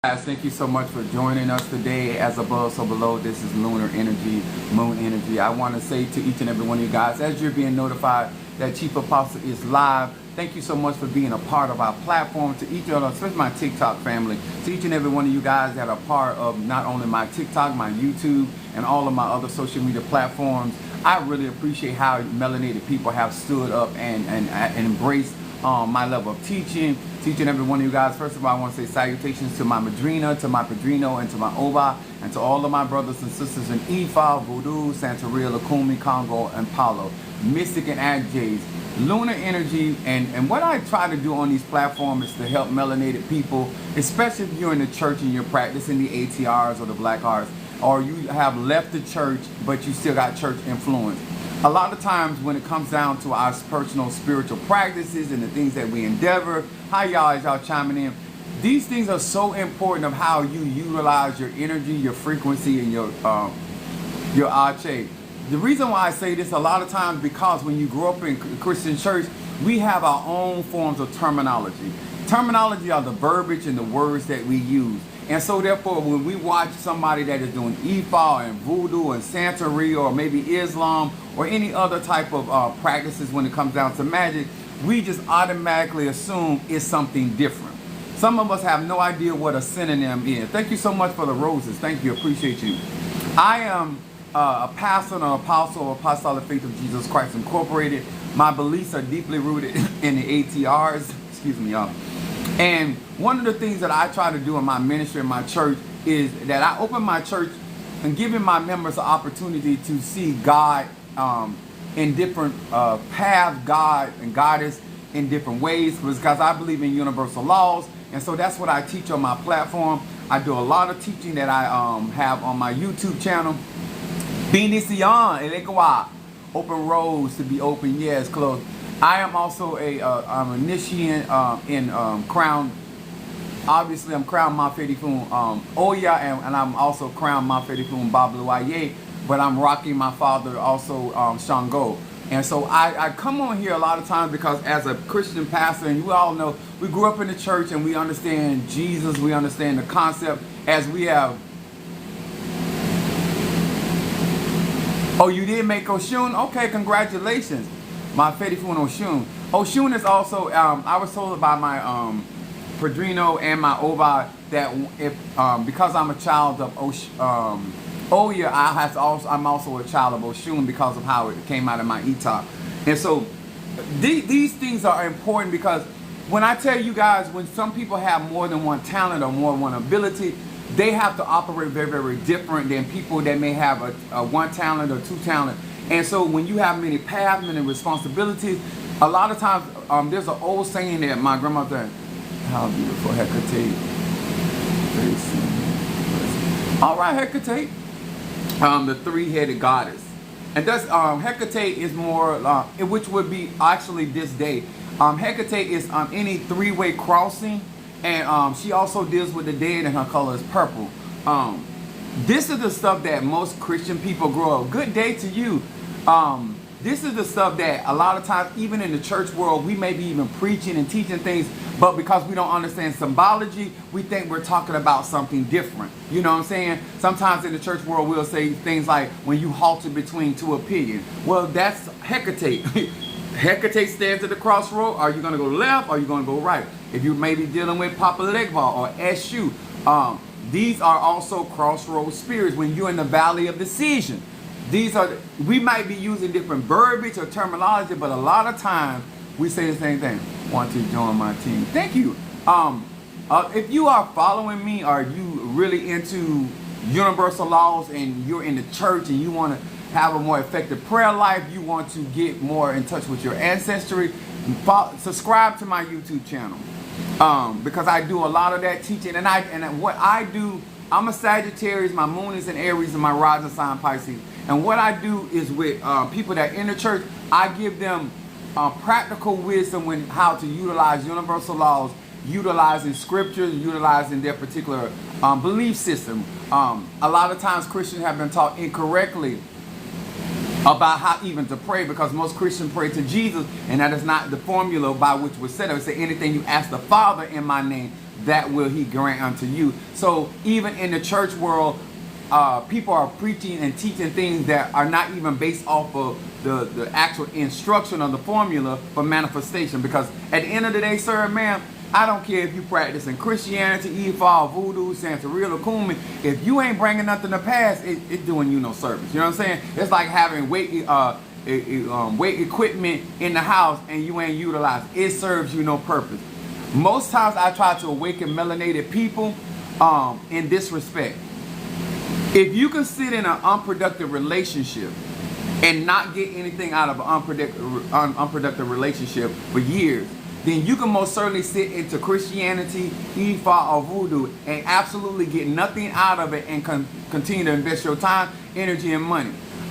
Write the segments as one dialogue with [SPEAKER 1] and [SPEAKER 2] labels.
[SPEAKER 1] Guys, thank you so much for joining us today. As above, so below. This is Lunar Energy, Moon Energy. I want to say to each and every one of you guys, as you're being notified that Chief Apostle is live, thank you so much for being a part of our platform. To each of us, especially my TikTok family, to each and every one of you guys that are part of not only my TikTok, my YouTube, and all of my other social media platforms. I really appreciate how melanated people have stood up and embraced my level of teaching every one of you guys. First of all, I want to say salutations to my Madrina, to my Padrino, and to my Oba, and to all of my brothers and sisters in Ifa, Voodoo, Santeria, Lukumi, Congo, and Palo, Mystic and Adjays, Lunar Energy. And what I try to do on these platforms is to help melanated people, especially if you're in the church and you're practicing the ATRs or the Black Arts, or you have left the church but you still got church influence. A lot of times when it comes down to our personal spiritual practices and the things that we endeavor, hi y'all, as y'all chiming in, these things are so important of how you utilize your energy, your frequency, and your ache. The reason why I say this a lot of times, because when you grow up in Christian church, we have our own forms of terminology. Terminology are the verbiage and the words that we use. And so therefore, when we watch somebody that is doing Ifa and Voodoo and Santeria, or maybe Islam or any other type of practices when it comes down to magic, we just automatically assume it's something different. Some of us have no idea what a synonym is. Thank you so much for the roses. Thank you. Appreciate you. I am a pastor and an apostle of Apostolic Faith of Jesus Christ Incorporated. My beliefs are deeply rooted in the ATRs. Excuse me, y'all. And one of the things that I try to do in my ministry in my church is that I open my church and giving my members the opportunity to see God in different paths, God and Goddess in different ways, because I believe in universal laws. And so that's what I teach on my platform. I do a lot of teaching that I have on my YouTube channel. Bendición, Elequa, open roads to be open, yes, closed. I am also I'm an initiate in Crown. Obviously, I'm Crown Mafedifun Oya, and I'm also Crown Mafedifun Babluaye, but I'm rocking my father also Shango. And so I come on here a lot of times because as a Christian pastor, and you all know, we grew up in the church and we understand Jesus, we understand the concept as we have. Oh, you did make Oshun? Okay, congratulations. My Fedifun Oshun. Oshun is also, I was told by my Padrino and my Oba that if because I'm a child of Oya, I'm also a child of Oshun because of how it came out of my Etok. And so these things are important because when I tell you guys, when some people have more than one talent or more than one ability, they have to operate very, very different than people that may have a one talent or two talent. And so when you have many paths, many responsibilities, a lot of times there's an old saying that my grandmother, how beautiful Hecate. All right, Hecate, the three-headed goddess. And that's Hecate is more, which would be actually this day. Hecate is any three-way crossing, and she also deals with the dead, and her color is purple. This is the stuff that most Christian people grow up. Good day to you. This is the stuff that a lot of times, even in the church world, we may be even preaching and teaching things, but because we don't understand symbology, we think we're talking about something different. You know what I'm saying? Sometimes in the church world, we'll say things like, when you halted between two opinions. Well, that's Hecate. Hecate stands at the crossroad. Are you going to go left or are you going to go right? If you may be dealing with Papa Legba or Eshu, these are also crossroad spirits when you're in the valley of decision. We might be using different verbiage or terminology, but a lot of times we say the same thing. Want to join my team? Thank you. If you are following me, are you really into universal laws and you're in the church and you want to have a more effective prayer life, you want to get more in touch with your ancestry, subscribe to my YouTube channel. Because I do a lot of that teaching, and what I do, I'm a Sagittarius, my moon is in Aries, and my rising sign Pisces. And what I do is with people that are in the church, I give them practical wisdom when how to utilize universal laws, utilizing scriptures, utilizing their particular belief system. A lot of times Christians have been taught incorrectly about how even to pray, because most Christians pray to Jesus, and that is not the formula by which we're set up. It says anything you ask the Father in my name, that will he grant unto you. So even in the church world, people are preaching and teaching things that are not even based off of the actual instruction or the formula for manifestation. Because at the end of the day, sir, ma'am, I don't care if you practice in Christianity, Ifa, Voodoo, Santeria, Kumi. If you ain't bringing nothing to pass, it's doing you no service. You know what I'm saying? It's like having weight equipment in the house and you ain't utilized. It serves you no purpose. Most times I try to awaken melanated people in this respect. If you can sit in an unproductive relationship and not get anything out of an unproductive relationship for years, then you can most certainly sit into Christianity, Ifa, or Voodoo and absolutely get nothing out of it and continue to invest your time, energy, and money.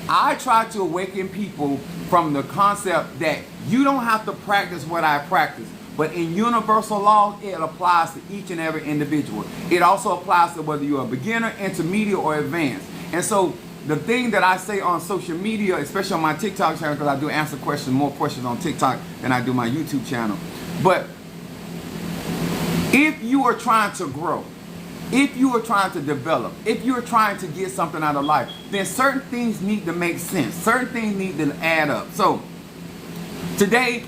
[SPEAKER 1] I try to awaken people from the concept that you don't have to practice what I practice, but in universal laws, it applies to each and every individual. It also applies to whether you're a beginner, intermediate, or advanced. And so the thing that I say on social media, especially on my TikTok channel, because I do answer questions, more questions on TikTok than I do my YouTube channel. But if you are trying to grow, if you are trying to develop, if you are trying to get something out of life, then certain things need to make sense. Certain things need to add up. So today,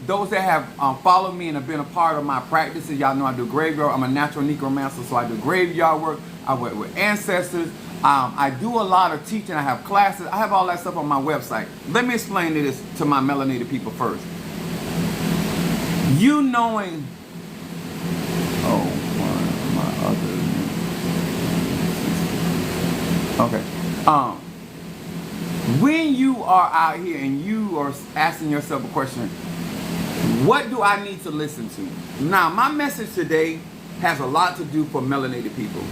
[SPEAKER 1] those that have followed me and have been a part of my practices, y'all know I do graveyard. I'm a natural necromancer, so I do graveyard work. I work with ancestors. I do a lot of teaching. I have classes. I have all that stuff on my website. Let me explain this to my melanated people first. You knowing, okay. When you are out here and you are asking yourself a question, what do I need to listen to? Now, my message today has a lot to do for melanated people.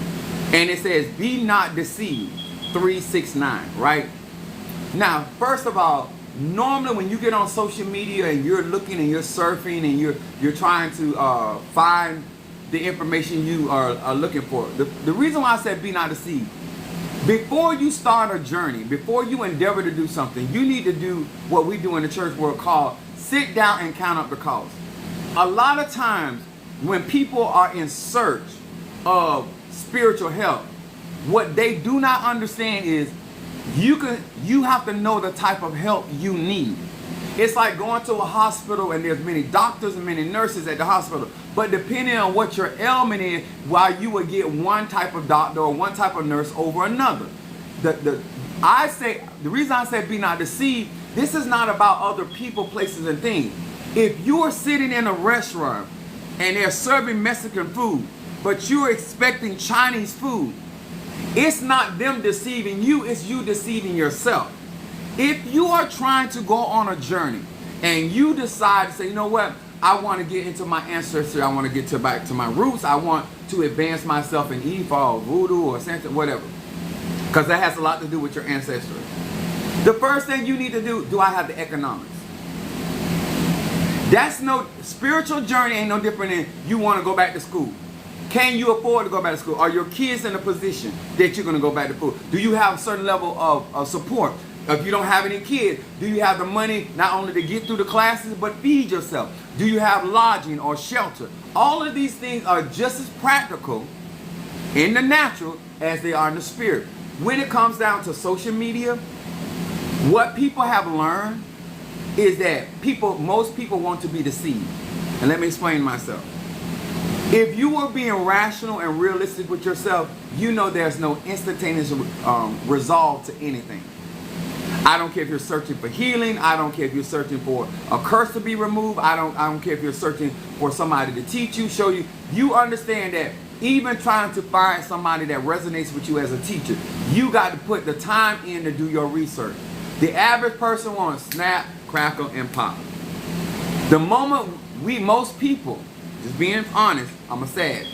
[SPEAKER 1] And it says, be not deceived, 369, right? Now, first of all, normally when you get on social media and you're looking and you're surfing and you're trying to find the information you are looking for, the reason why I said be not deceived, before you start a journey, before you endeavor to do something, you need to do what we do in the church world called sit down and count up the cost. A lot of times when people are in search of spiritual help, what they do not understand is you have to know the type of help you need. It's like going to a hospital and there's many doctors and many nurses at the hospital. But depending on what your ailment is, while you would get one type of doctor or one type of nurse over another. The reason I say be not deceived, this is not about other people, places, and things. If you are sitting in a restaurant and they're serving Mexican food, but you're expecting Chinese food, it's not them deceiving you, it's you deceiving yourself. If you are trying to go on a journey and you decide to say, you know what, I want to get into my ancestry, I want to get back to my roots, I want to advance myself in Ifa or Voodoo or Santa, whatever, because that has a lot to do with your ancestry. The first thing you need to do I have the economics? That's no, spiritual journey ain't no different than you want to go back to school. Can you afford to go back to school? Are your kids in a position that you're going to go back to school? Do you have a certain level of support? If you don't have any kids, do you have the money not only to get through the classes, but feed yourself? Do you have lodging or shelter? All of these things are just as practical in the natural as they are in the spirit. When it comes down to social media, what people have learned is that most people want to be deceived. And let me explain myself. If you were being rational and realistic with yourself, you know there's no instantaneous resolve to anything. I don't care if you're searching for healing. I don't care if you're searching for a curse to be removed. I don't care if you're searching for somebody to teach you, show you. You understand that even trying to find somebody that resonates with you as a teacher, you got to put the time in to do your research. The average person wants snap, crackle, and pop. The moment most people, just being honest, I'm going to say it.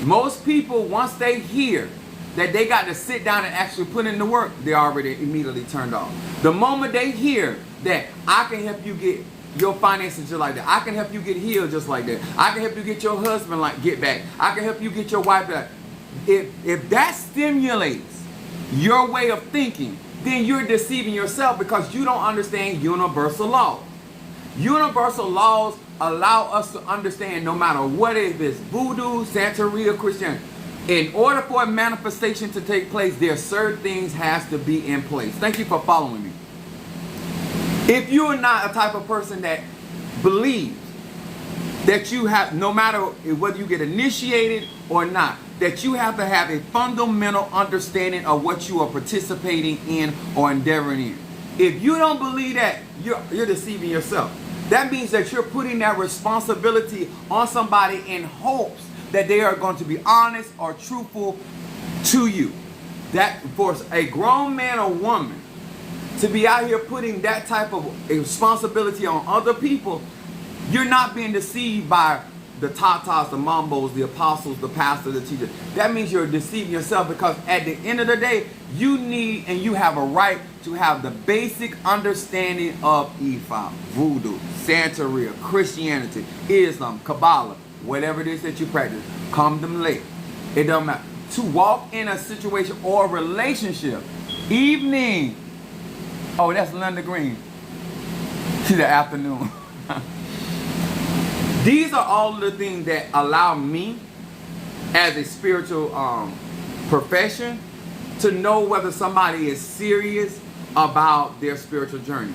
[SPEAKER 1] Most people, once they hear that they got to sit down and actually put in the work, they're already immediately turned off. The moment they hear that I can help you get your finances just like that, I can help you get healed just like that, I can help you get your husband get back, I can help you get your wife back. If that stimulates your way of thinking, then you're deceiving yourself because you don't understand universal laws. Universal laws allow us to understand, no matter what it is, voodoo, Santeria, Christianity, in order for a manifestation to take place, there are certain things has to be in place. Thank you for following me. If you are not a type of person that believes that you have, no matter whether you get initiated or not, that you have to have a fundamental understanding of what you are participating in or endeavoring in. If you don't believe that, you're deceiving yourself. That means that you're putting that responsibility on somebody in hopes that they are going to be honest or truthful to you. That for a grown man or woman to be out here putting that type of responsibility on other people, you're not being deceived by the tatas, the mambos, the apostles, the pastors, the teachers. That means you're deceiving yourself, because at the end of the day, you need and you have a right to have the basic understanding of Ifa, voodoo, Santeria, Christianity, Islam, Kabbalah, whatever it is that you practice. Come them late. It doesn't matter. To walk in a situation or a relationship. Evening. Oh, that's Linda Green. See the afternoon. These are all the things that allow me as a spiritual profession to know whether somebody is serious about their spiritual journey.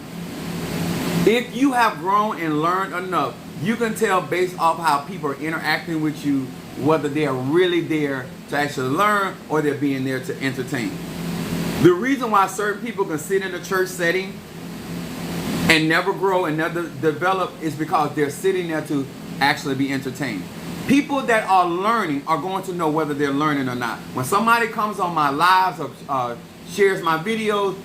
[SPEAKER 1] If you have grown and learned enough, you can tell based off how people are interacting with you whether they are really there to actually learn or they're being there to entertain. The reason why certain people can sit in a church setting and never grow and never develop is because they're sitting there to actually be entertained. People that are learning are going to know whether they're learning or not. When somebody comes on my lives or shares my videos,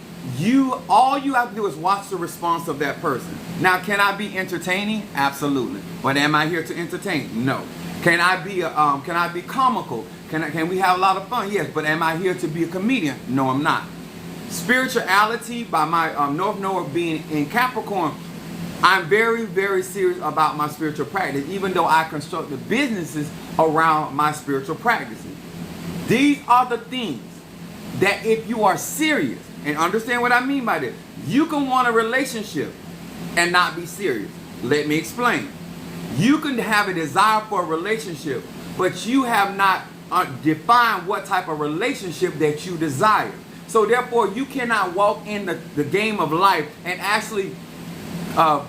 [SPEAKER 1] all you have to do is watch the response of that person. Now, can I be entertaining? Absolutely. But am I here to entertain? No. Can I be comical? Can we have a lot of fun? Yes. But am I here to be a comedian? No, I'm not. Spirituality, by my North Node being in Capricorn, I'm very, very serious about my spiritual practice, even though I construct the businesses around my spiritual practices. These are the things that if you are serious, and understand what I mean by this, you can want a relationship and not be serious. Let me explain. You can have a desire for a relationship, but you have not defined what type of relationship that you desire. So therefore, you cannot walk in the game of life and actually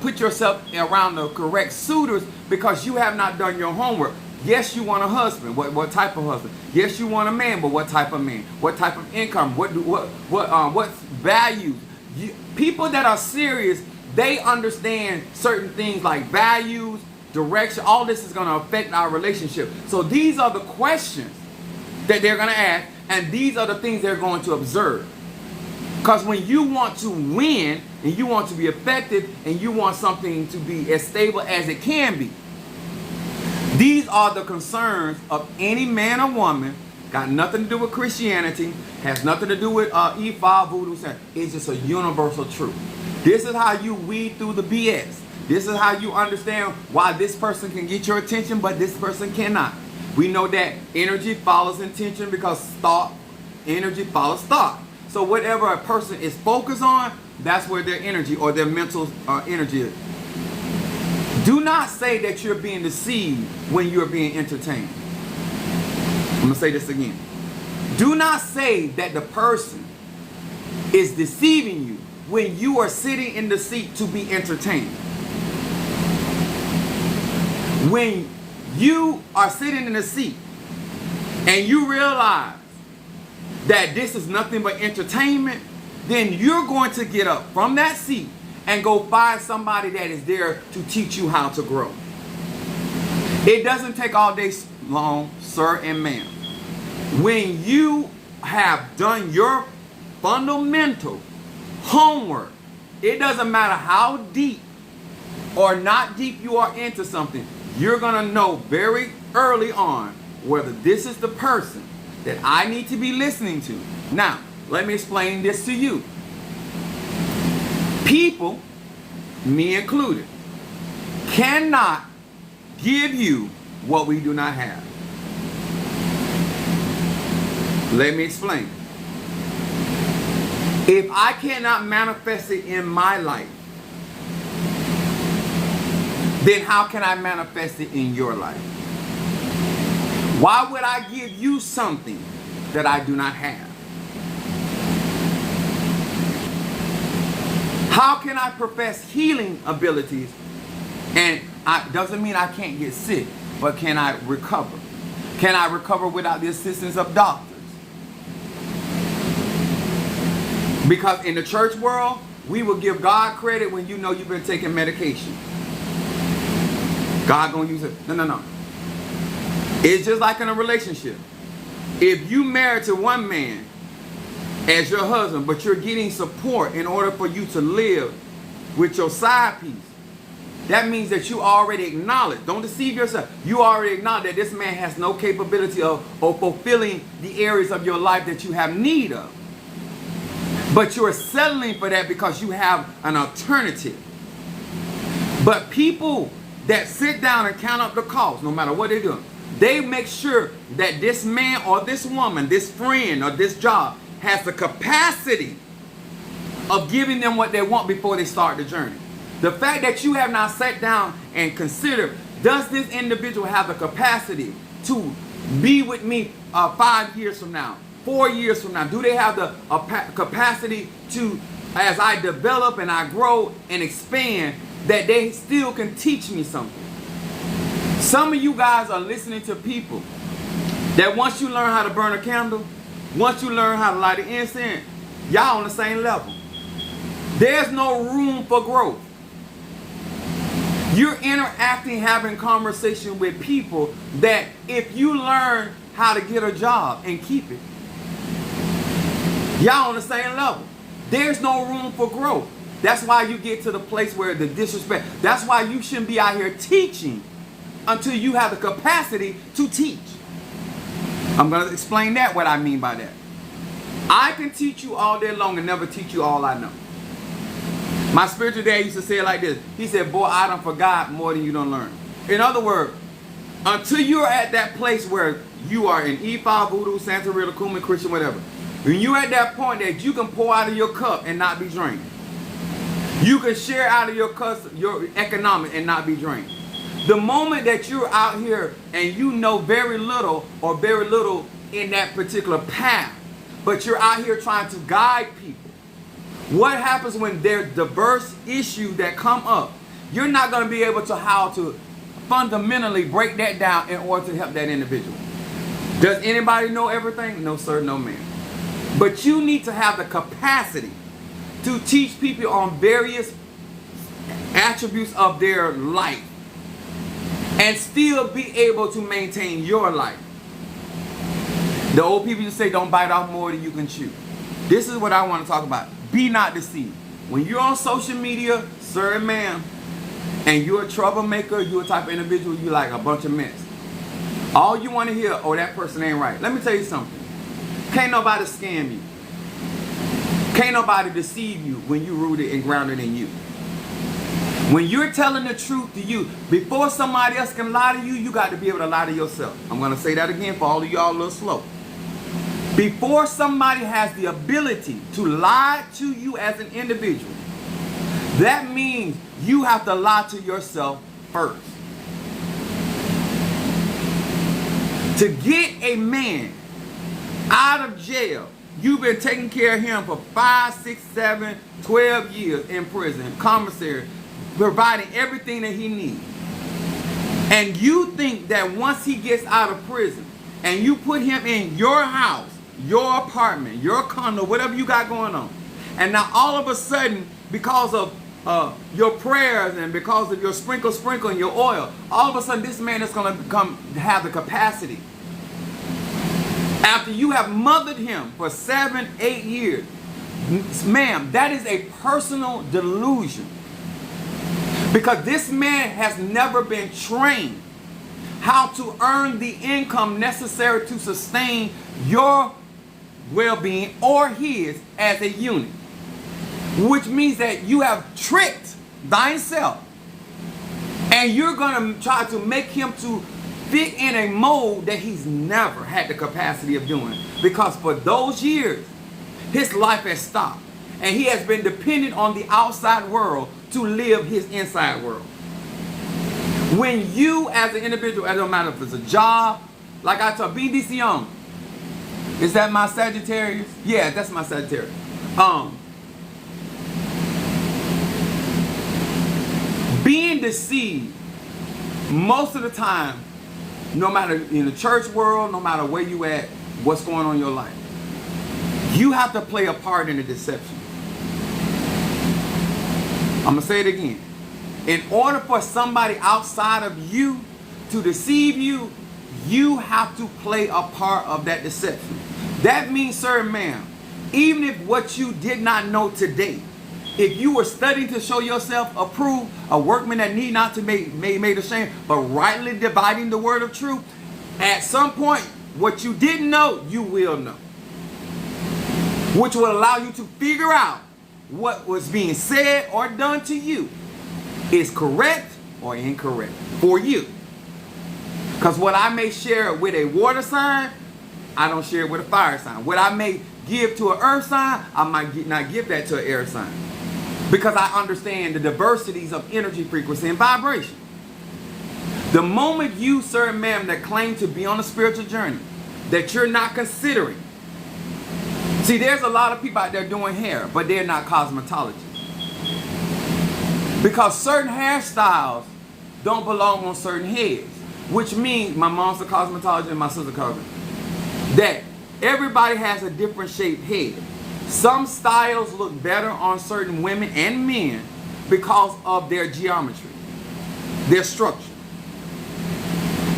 [SPEAKER 1] put yourself around the correct suitors because you have not done your homework. Yes, you want a husband. What type of husband? Yes, you want a man, but what type of man? What type of income? What values? People that are serious, they understand certain things like values, direction. All this is going to affect our relationship. So these are the questions that they're going to ask, and these are the things they're going to observe. Because when you want to win and you want to be effective and you want something to be as stable as it can be, these are the concerns of any man or woman. Got nothing to do with Christianity, has nothing to do with Ifa, voodoo, it's just a universal truth. This is how you weed through the BS. This is how you understand why this person can get your attention, but this person cannot. We know that energy follows intention because energy follows thought. So whatever a person is focused on, that's where their energy or their mental energy is. Do not say that you're being deceived when you're being entertained. I'm going to say this again. Do not say that the person is deceiving you when you are sitting in the seat to be entertained. When you are sitting in the seat and you realize that this is nothing but entertainment, then you're going to get up from that seat and go find somebody that is there to teach you how to grow. It doesn't take all day long, sir and ma'am. When you have done your fundamental homework, it doesn't matter how deep or not deep you are into something, you're going to know very early on whether this is the person that I need to be listening to. Now, let me explain this to you. People, me included, cannot give you what we do not have. Let me explain. If I cannot manifest it in my life, then how can I manifest it in your life? Why would I give you something that I do not have? How can I profess healing abilities and doesn't mean I can't get sick, but can I recover? Can I recover without the assistance of doctors? Because in the church world, we will give God credit when you know you've been taking medication. God gonna use it. No. It's just like in a relationship. If you married to one man as your husband, but you're getting support in order for you to live with your side piece, that means that you already acknowledge, don't deceive yourself, you already acknowledge that this man has no capability of fulfilling the areas of your life that you have need of. But you're settling for that because you have an alternative. But people that sit down and count up the cost, no matter what they're doing, they make sure that this man or this woman, this friend or this job has the capacity of giving them what they want before they start the journey. The fact that you have not sat down and considered, does this individual have the capacity to be with me 5 years from now, 4 years from now? Do they have the capacity to, as I develop and I grow and expand, that they still can teach me something? Some of you guys are listening to people that once you learn how to burn a candle, once you learn how to light an incense, y'all on the same level. There's no room for growth. You're interacting, having conversation with people that if you learn how to get a job and keep it, y'all on the same level. There's no room for growth. That's why you get to the place where the disrespect. That's why you shouldn't be out here teaching until you have the capacity to teach. I'm going to explain that, what I mean by that. I can teach you all day long and never teach you all I know. My spiritual dad used to say it like this. He said, boy, I done forgot more than you done learn. In other words, until you're at that place where you are in Ifa, Voodoo, Santa Rita, Kumin, Christian, whatever, when you're at that point that you can pour out of your cup and not be drained. You can share out of your cup, your economic, and not be drained. The moment that you're out here and you know very little or very little in that particular path, but you're out here trying to guide people, what happens when there's diverse issues that come up? You're not going to be able to how to fundamentally break that down in order to help that individual. Does anybody know everything? No, sir, no, ma'am. But you need to have the capacity to teach people on various attributes of their life and still be able to maintain your life. The old people just say, don't bite off more than you can chew. This is what I want to talk about. Be not deceived. When you're on social media, sir and ma'am, and you're a troublemaker, you're a type of individual, you like a bunch of mess. All you want to hear, oh, that person ain't right. Let me tell you something. Can't nobody scam you. Can't nobody deceive you when you're rooted and grounded in you. When you're telling the truth to you, before somebody else can lie to you, you got to be able to lie to yourself. I'm going to say that again for all of y'all a little slow. Before somebody has the ability to lie to you as an individual, that means you have to lie to yourself first. To get a man out of jail, you've been taking care of him for 5, 6, 7, 12 years in prison, commissary, providing everything that he needs. And you think that once he gets out of prison and you put him in your house, your apartment, your condo, whatever you got going on, and now all of a sudden, because of your prayers and because of your sprinkle and your oil, all of a sudden this man is going to come have the capacity. After you have mothered him for 7, 8 years, ma'am, that is a personal delusion. Because this man has never been trained how to earn the income necessary to sustain your well-being or his as a unit. Which means that you have tricked thyself. And you're going to try to make him to fit in a mold that he's never had the capacity of doing. Because for those years, his life has stopped. And he has been dependent on the outside world to live his inside world. When you as an individual, it don't matter if it's a job, like I told BDC Young, is that my Sagittarius? Yeah, that's my Sagittarius. Being deceived, most of the time, no matter in the church world, no matter where you at, what's going on in your life, you have to play a part in the deception. I'm going to say it again. In order for somebody outside of you to deceive you, you have to play a part of that deception. That means, sir and ma'am, even if what you did not know today, if you were studying to show yourself approved, a workman that need not to be made ashamed, but rightly dividing the word of truth, at some point, what you didn't know, you will know. Which will allow you to figure out what was being said or done to you is correct or incorrect for you. Because what I may share with a water sign, I don't share it with a fire sign. What I may give to an earth sign, I might not give that to an air sign. Because I understand the diversities of energy, frequency, and vibration. The moment you, sir and ma'am, that claim to be on a spiritual journey, that you're not considering. See, there's a lot of people out there doing hair, but they're not cosmetologists. Because certain hairstyles don't belong on certain heads. Which means, my mom's a cosmetologist and my sister's a cosmetologist, that everybody has a different shaped head. Some styles look better on certain women and men because of their geometry, their structure.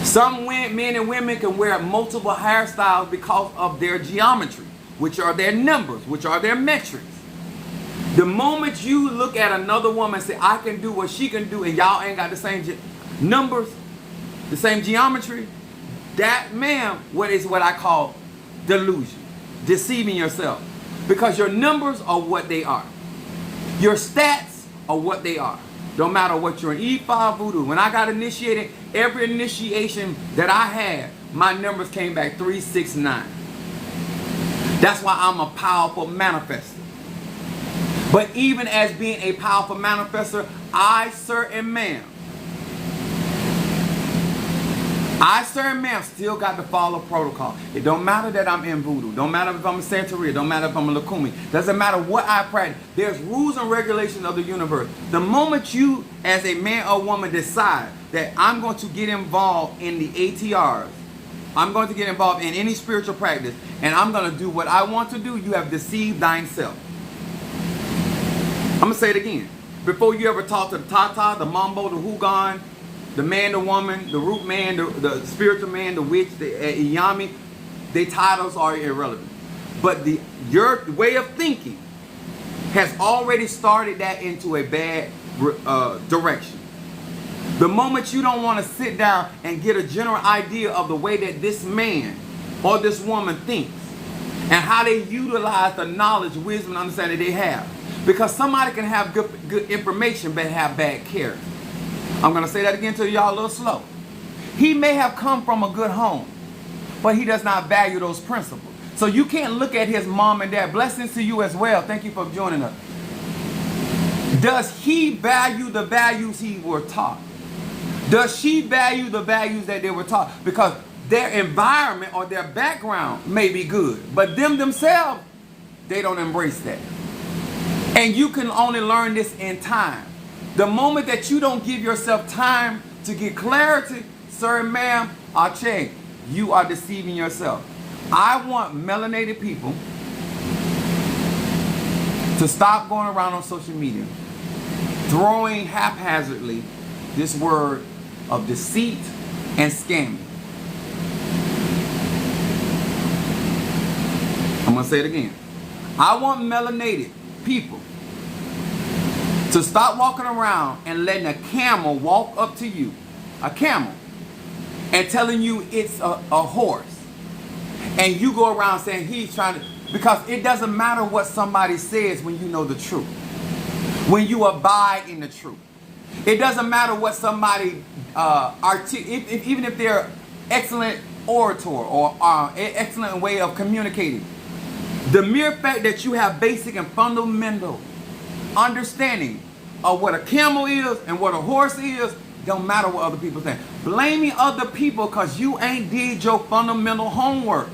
[SPEAKER 1] Some men and women can wear multiple hairstyles because of their geometry, which are their numbers, which are their metrics. The moment you look at another woman and say, I can do what she can do, and y'all ain't got the same numbers, the same geometry, that, ma'am, what I call delusion, deceiving yourself. Because your numbers are what they are. Your stats are what they are. Don't matter what you're in E5 voodoo. When I got initiated, every initiation that I had, my numbers came back 369. That's why I'm a powerful manifester. But even as being a powerful manifester, I, sir and ma'am, still got to follow protocol. It don't matter that I'm in voodoo. Don't matter if I'm a Santeria. Don't matter if I'm a Lakumi. Doesn't matter what I practice. There's rules and regulations of the universe. The moment you, as a man or woman, decide that I'm going to get involved in the ATRs, I'm going to get involved in any spiritual practice, and I'm going to do what I want to do, you have deceived thyself. I'm going to say it again. Before you ever talk to the Tata, the Mambo, the Hugon, the man, the woman, the root man, the spiritual man, the witch, the Iyami, their titles are irrelevant. But your way of thinking has already started that into a bad direction. The moment you don't want to sit down and get a general idea of the way that this man or this woman thinks and how they utilize the knowledge, wisdom, and understanding they have. Because somebody can have good information but have bad character. I'm going to say that again to y'all a little slow. He may have come from a good home, but he does not value those principles. So you can't look at his mom and dad. Blessings to you as well. Thank you for joining us. Does he value the values he were taught? Does she value the values that they were taught? Because their environment or their background may be good, but them themselves, they don't embrace that. And you can only learn this in time. The moment that you don't give yourself time to get clarity, sir and ma'am, Ache, you are deceiving yourself. I want melanated people to stop going around on social media throwing haphazardly this word of deceit and scamming. I'm going to say it again. I want melanated people to stop walking around and letting a camel walk up to you, a camel, and telling you it's a horse. And you go around saying he's trying to, because it doesn't matter what somebody says when you know the truth. When you abide in the truth. It doesn't matter what somebody, even if they're excellent orator or excellent way of communicating. The mere fact that you have basic and fundamental understanding of what a camel is and what a horse is, don't matter what other people think. Blaming other people because you ain't did your fundamental homework.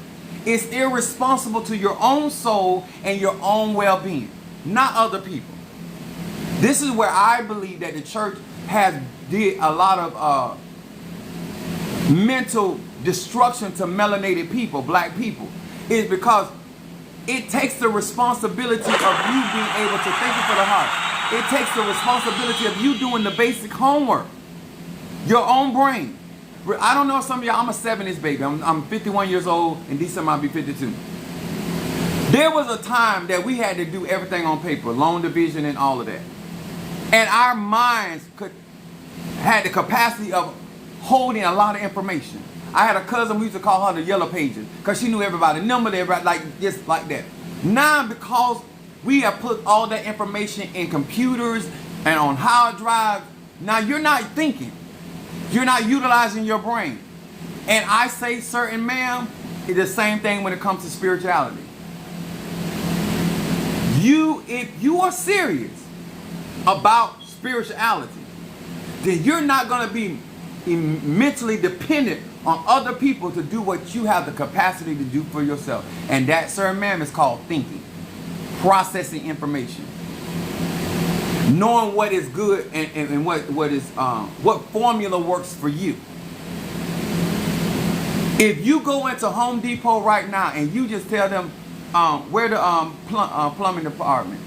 [SPEAKER 1] It's irresponsible to your own soul and your own well-being, not other people. This is where I believe that the church has did a lot of mental destruction to melanated people, black people, is because it takes the responsibility of you being able to thank you for the heart. It takes the responsibility of you doing the basic homework. Your own brain. I don't know some of y'all, I'm a 70s baby. I'm 51 years old. In December I'll be 52. There was a time that we had to do everything on paper, loan division and all of that. And our minds had the capacity of holding a lot of information. I had a cousin, we used to call her the Yellow Pages, because she knew everybody, numbered everybody, like just like that. Now, because we have put all that information in computers and on hard drives, now you're not thinking. You're not utilizing your brain. And I say, certain ma'am, it's the same thing when it comes to spirituality. If you are serious about spirituality, then you're not going to be mentally dependent on other people to do what you have the capacity to do for yourself. And that, sir, ma'am, is called thinking, processing information, knowing what is good and what formula works for you. If you go into Home Depot right now and you just tell them where the plumbing department,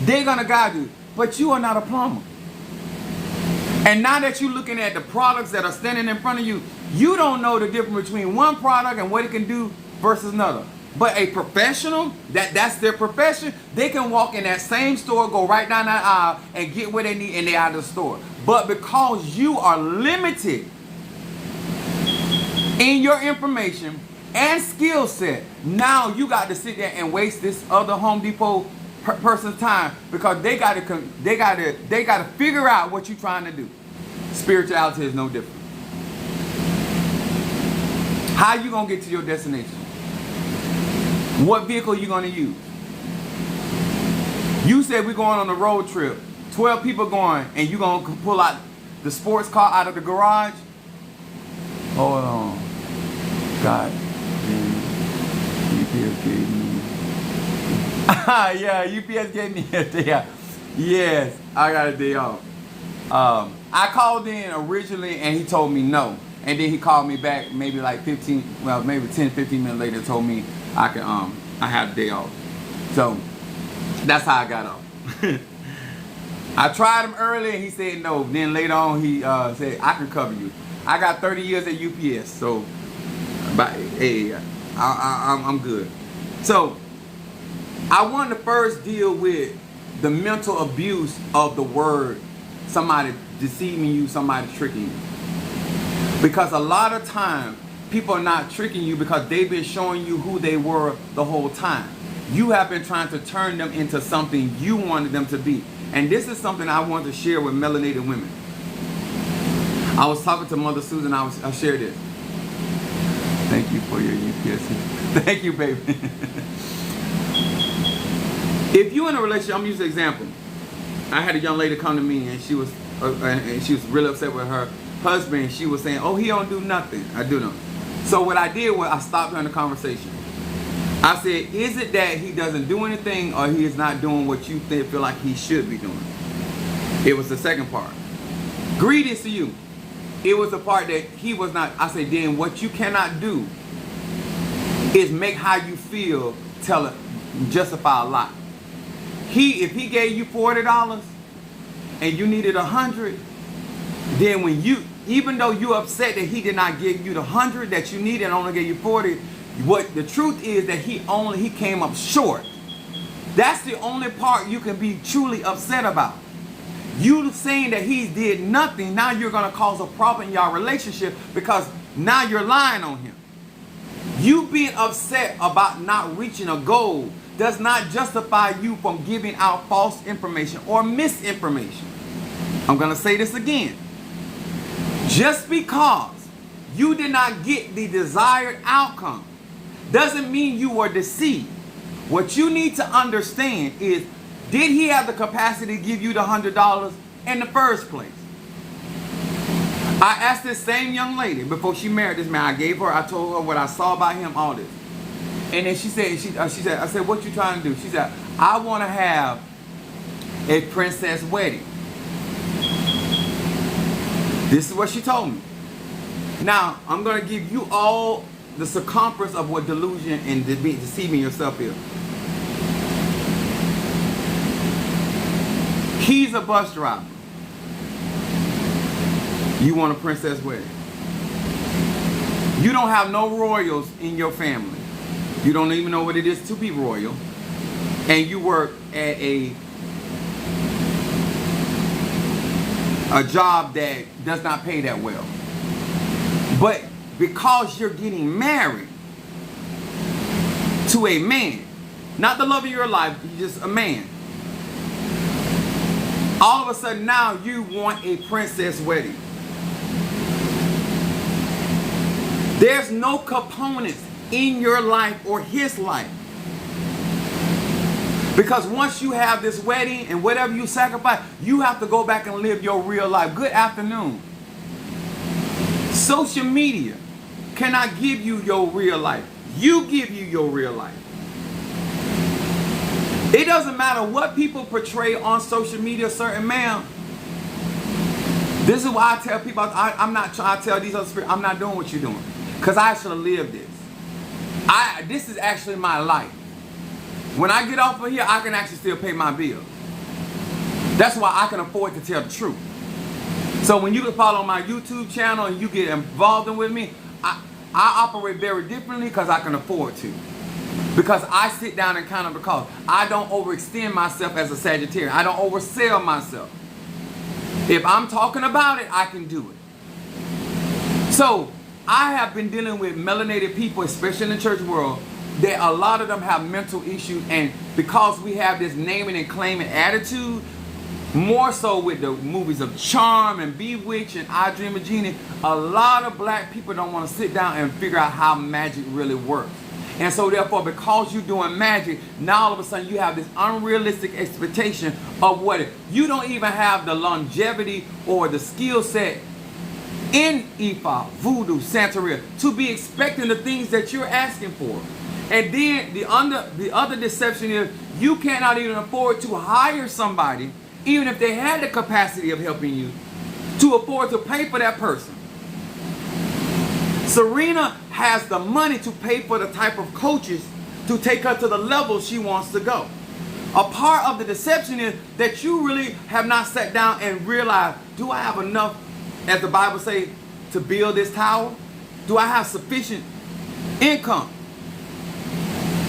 [SPEAKER 1] they're gonna guide you, but you are not a plumber. And now that you're looking at the products that are standing in front of you, you don't know the difference between one product and what it can do versus another. But a professional, that's their profession, they can walk in that same store, go right down that aisle and get what they need and they're out of the store. But because you are limited in your information and skill set, now you got to sit there and waste this other Home Depot person's time because they got to figure out what you're trying to do. Spirituality is no different. How you gonna get to your destination? What vehicle you gonna use? You said we're going on a road trip. 12 people going, and you gonna pull out the sports car out of the garage? Hold on. God. UPS gave me. Yeah, UPS gave me a day off. Yes, I got a day off. I called in originally and he told me no. And then he called me back maybe like 10, 15 minutes later, told me I had a day off. So that's how I got off. I tried him early and he said no. Then later on he said, I can cover you. I got 30 years at UPS, so hey, I'm good. So I want to first deal with the mental abuse of the word, somebody deceiving you, somebody tricking you. Because a lot of time, people are not tricking you because they've been showing you who they were the whole time. You have been trying to turn them into something you wanted them to be. And this is something I want to share with melanated women. I was talking to Mother Susan, I shared this. Thank you for your UPS. Thank you, baby. If you're in a relationship, I'm using an example. I had a young lady come to me and she was really upset with her husband. She was saying, oh, he don't do nothing. I do know. So what I did was I stopped her in the conversation. I said, is it that he doesn't do anything or he is not doing what you feel like he should be doing? It was the second part. Greetings to you. It was the part that he was not. I said, then what you cannot do is make how you feel justify a lot. If he gave you $40 and you needed $100, then when even though you're upset that he did not give you the $100 that you needed and only gave you $40, what the truth is that he came up short. That's the only part you can be truly upset about. You saying that he did nothing, now you're going to cause a problem in your relationship because now you're lying on him. You being upset about not reaching a goal does not justify you from giving out false information or misinformation. I'm going to say this again. Just because you did not get the desired outcome doesn't mean you were deceived. What you need to understand is, did he have the capacity to give you the $100 in the first place? I asked this same young lady before she married this man. I told her what I saw about him, all this. And then she said, I said, what you trying to do? She said, I want to have a princess wedding. This is what she told me. Now, I'm going to give you all the circumference of what delusion and deceiving yourself is. He's a bus driver. You want a princess wedding. You don't have no royals in your family. You don't even know what it is to be royal. And you work at a job that does not pay that well. But because you're getting married to a man, not the love of your life, you're just a man. All of a sudden now you want a princess wedding. There's no components in your life or his life. Because once you have this wedding and whatever you sacrifice, you have to go back and live your real life. Good afternoon. Social media cannot give you your real life. You give you your real life. It doesn't matter what people portray on social media, certain man. This is why I tell people, I'm not trying to tell these other spirits, I'm not doing what you're doing. Because I should have lived this. This is actually my life. When I get off of here, I can actually still pay my bills. That's why I can afford to tell the truth. So when you can follow my YouTube channel and you get involved with me, I operate very differently because I can afford to. Because I sit down and count up the cost. I don't overextend myself as a Sagittarius. I don't oversell myself. If I'm talking about it, I can do it. So I have been dealing with melanated people, especially in the church world, that a lot of them have mental issues, and because we have this naming and claiming attitude, more so with the movies of Charm and Bewitched and I Dream of Jeannie, a lot of black people don't want to sit down and figure out how magic really works. And so therefore, because you're doing magic, now all of a sudden you have this unrealistic expectation of what you don't even have the longevity or the skill set in Ifa, Voodoo, Santeria to be expecting the things that you're asking for. And then the other deception is you cannot even afford to hire somebody, even if they had the capacity of helping you, to afford to pay for that person. Serena has the money to pay for the type of coaches to take her to the level she wants to go. A part of the deception is that you really have not sat down and realized, do I have enough, as the Bible says, to build this tower? Do I have sufficient income?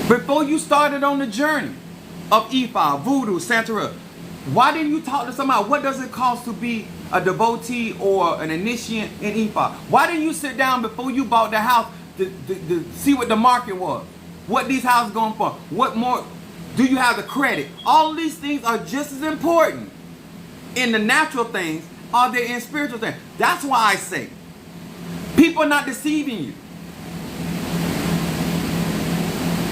[SPEAKER 1] Before you started on the journey of Ifa, Voodoo, Santeria, why didn't you talk to somebody? What does it cost to be a devotee or an initiate in Ifa? Why didn't you sit down before you bought the house to see what the market was? What these houses going for? What more? Do you have the credit? All these things are just as important in the natural things as they in spiritual things. That's why I say, people are not deceiving you.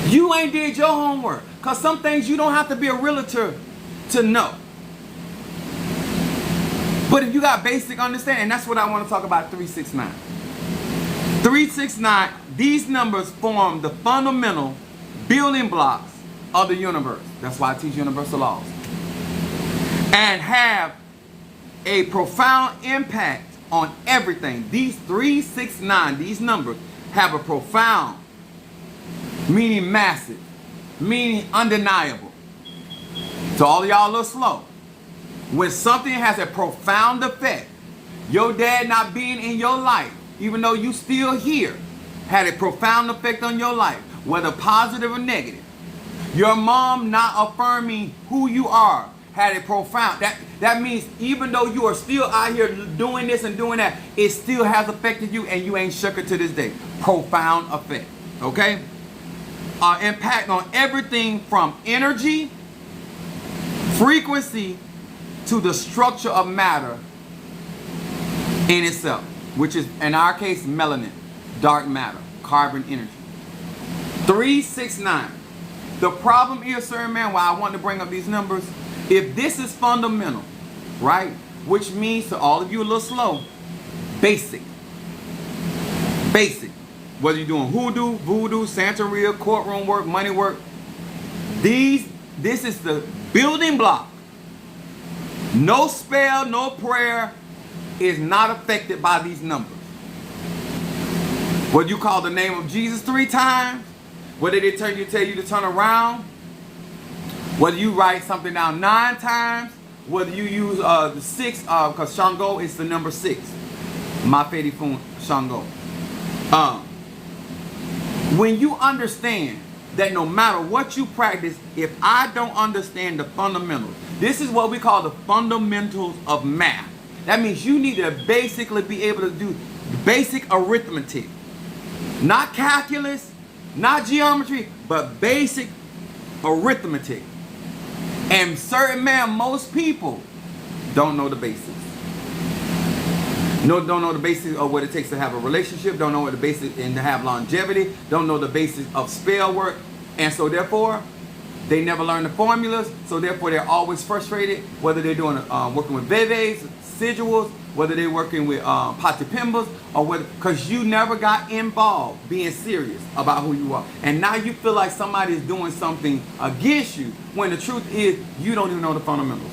[SPEAKER 1] You ain't did your homework. Because some things you don't have to be a realtor to know. But if you got basic understanding, that's what I want to talk about 369. 369, these numbers form the fundamental building blocks of the universe. That's why I teach universal laws. And have a profound impact on everything. These 369, these numbers have a profound, meaning massive, meaning undeniable. So all y'all a little slow. When something has a profound effect, your dad not being in your life, even though you still here, had a profound effect on your life, whether positive or negative. Your mom not affirming who you are had a profound, that means even though you are still out here doing this and doing that, it still has affected you and you ain't shook it to this day. Profound effect, okay? Impact on everything from energy, frequency, to the structure of matter in itself, which is, in our case, melanin, dark matter, carbon energy. 369. The problem is, sir, man, why I want to bring up these numbers, if this is fundamental, right, which means to all of you a little slow, Basic. Basic. Whether you're doing hoodoo, voodoo, Santeria, courtroom work, money work, this is the building block. No spell, no prayer is not affected by these numbers. Whether you call the name of Jesus 3 times, whether they tell you to turn around, whether you write something down 9 times, whether you use the 6, because Shango is the number 6. Mafedi Fun Shango. When you understand that no matter what you practice, if I don't understand the fundamentals, this is what we call the fundamentals of math. That means you need to basically be able to do basic arithmetic. Not calculus, not geometry, but basic arithmetic. And most people don't know the basics. Don't know the basics of what it takes to have a relationship, don't know what the basics and to have longevity, don't know the basics of spell work, and so therefore they never learn the formulas, so therefore they're always frustrated, whether they're doing working with veves, sigils, whether they're working with patipimbas, or whether, because you never got involved being serious about who you are. And now you feel like somebody is doing something against you, when the truth is you don't even know the fundamentals.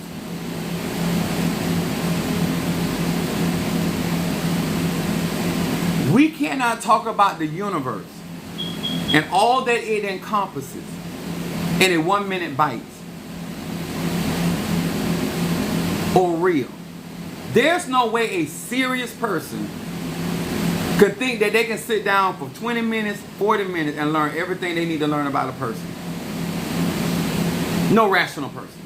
[SPEAKER 1] We cannot talk about the universe and all that it encompasses in a 1-minute bite or reel. There's no way a serious person could think that they can sit down for 20 minutes, 40 minutes and learn everything they need to learn about a person. No rational person.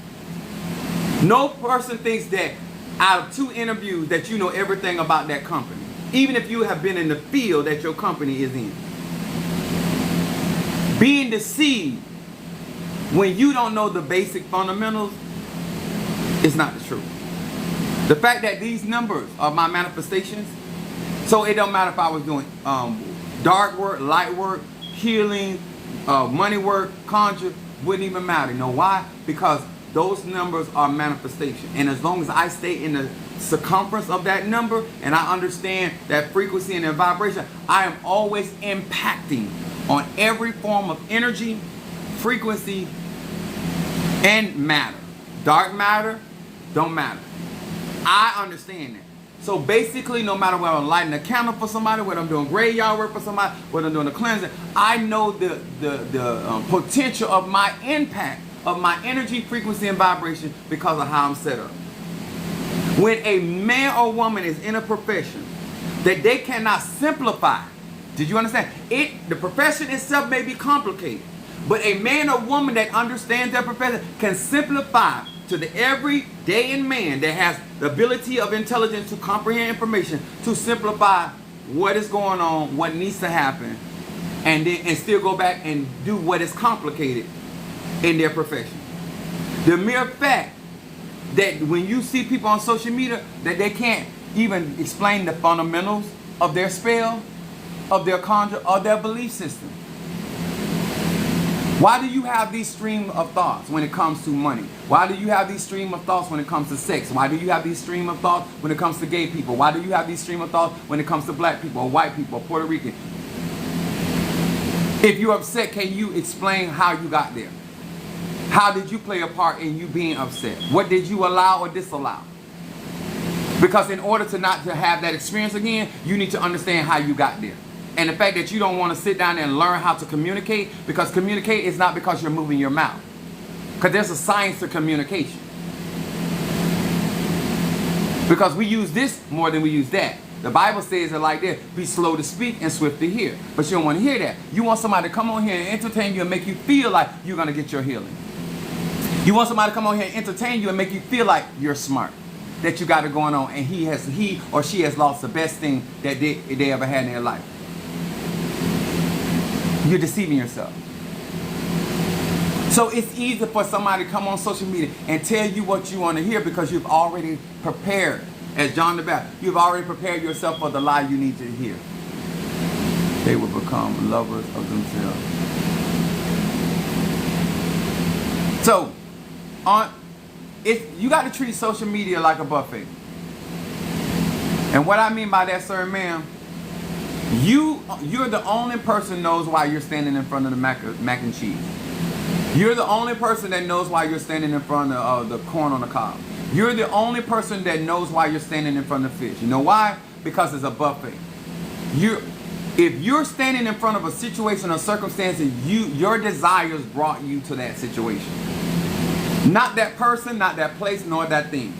[SPEAKER 1] No person thinks that out of 2 interviews that you know everything about that company, even if you have been in the field that your company is in. Being deceived when you don't know the basic fundamentals is not the truth. The fact that these numbers are my manifestations, so it don't matter if I was doing dark work, light work, healing, money work, conjure, wouldn't even matter. You know why? Because those numbers are manifestation. And as long as I stay in the circumference of that number and I understand that frequency and that vibration, I am always impacting on every form of energy, frequency, and matter. Dark matter don't matter. I understand that. So basically, no matter whether I'm lighting a candle for somebody, whether I'm doing graveyard work for somebody, whether I'm doing a cleansing, I know the potential of my impact, of my energy, frequency, and vibration because of how I'm set up. When a man or woman is in a profession that they cannot simplify, did you understand? The profession itself may be complicated, but a man or woman that understands their profession can simplify to the everyday man that has the ability of intelligence to comprehend information, to simplify what is going on, what needs to happen, and still go back and do what is complicated in their profession. The mere fact that when you see people on social media that they can't even explain the fundamentals of their spell, of their conjure, of their belief system. Why do you have these stream of thoughts when it comes to money? Why do you have these stream of thoughts when it comes to sex? Why do you have these stream of thoughts when it comes to gay people? Why do you have these stream of thoughts when it comes to black people or white people or Puerto Rican? If you're upset, can you explain how you got there? How did you play a part in you being upset? What did you allow or disallow? Because in order to not to have that experience again, you need to understand how you got there. And the fact that you don't want to sit down and learn how to communicate, because communicate is not because you're moving your mouth. Because there's a science to communication. Because we use this more than we use that. The Bible says it like this: be slow to speak and swift to hear. But you don't want to hear that. You want somebody to come on here and entertain you and make you feel like you're going to get your healing. You want somebody to come on here and entertain you and make you feel like you're smart, that you got it going on, and he or she has lost the best thing that they ever had in their life. You're deceiving yourself. So it's easy for somebody to come on social media and tell you what you want to hear because you've already prepared. As John the Baptist, you've already prepared yourself for the lie you need to hear. They will become lovers of themselves. So, you got to treat social media like a buffet. And what I mean by that, sir, ma'am, you're the only person knows why you're standing in front of the mac and cheese. You're the only person that knows why you're standing in front of the corn on the cob. You're the only person that knows why you're standing in front of fish. You know why? Because it's a buffet. If you're standing in front of a situation or circumstance, your desires brought you to that situation. Not that person, not that place, nor that thing.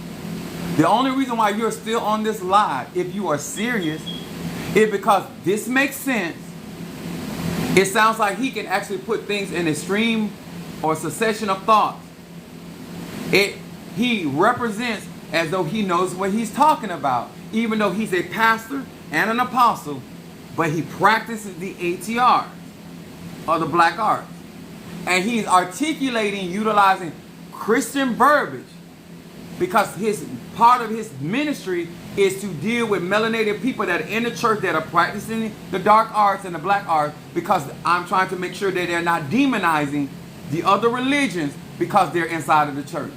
[SPEAKER 1] The only reason why you're still on this live, if you are serious, is because this makes sense. It sounds like he can actually put things in a stream or succession of thoughts. He represents as though he knows what he's talking about, even though he's a pastor and an apostle, but he practices the ATRs, or the black arts. And he's articulating, utilizing Christian verbiage, because part of his ministry is to deal with melanated people that are in the church that are practicing the dark arts and the black arts, because I'm trying to make sure that they're not demonizing the other religions because they're inside of the church.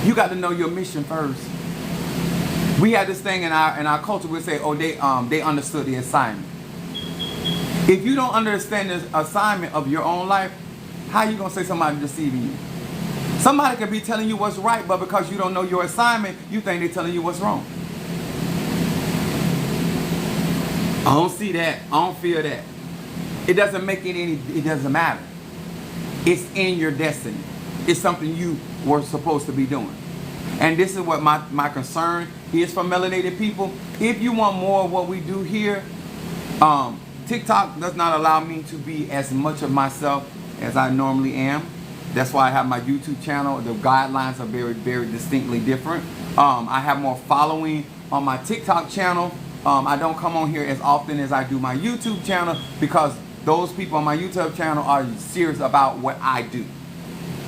[SPEAKER 1] You got to know your mission first. We have this thing in our culture. We say, oh, they understood the assignment. If you don't understand the assignment of your own life, how are you going to say somebody deceiving you? Somebody could be telling you what's right, but because you don't know your assignment, you think they're telling you what's wrong. I don't see that. I don't feel that. It doesn't make it doesn't matter. It's in your destiny. It's something you were supposed to be doing. And this is what my concern is for melanated people. If you want more of what we do here, TikTok does not allow me to be as much of myself as I normally am. That's why I have my YouTube channel. The guidelines are very, very distinctly different. I have more following on my TikTok channel. I don't come on here as often as I do my YouTube channel, because those people on my YouTube channel are serious about what I do.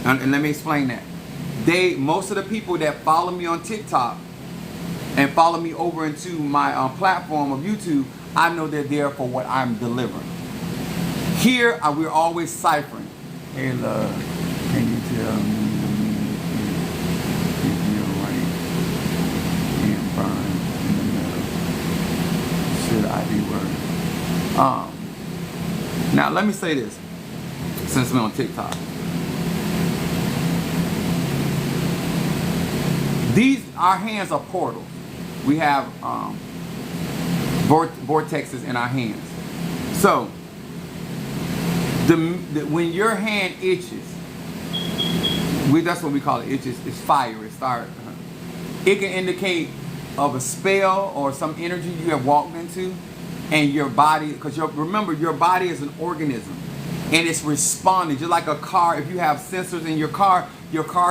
[SPEAKER 1] And let me explain that. Most of the people that follow me on TikTok and follow me over into my platform of YouTube, I know they're there for what I'm delivering. Here, we're always ciphering. Hey, love, can you tell me if you're right and burn in the middle? Should I be worried? Now, let me say this, since we're on TikTok. Our hands are portals. We have vortexes in our hands. So, when your hand itches, that's what we call it. Itches. It's fire. It can indicate of a spell or some energy you have walked into, and your body. Because remember, your body is an organism, and it's responding just like a car. If you have sensors in your car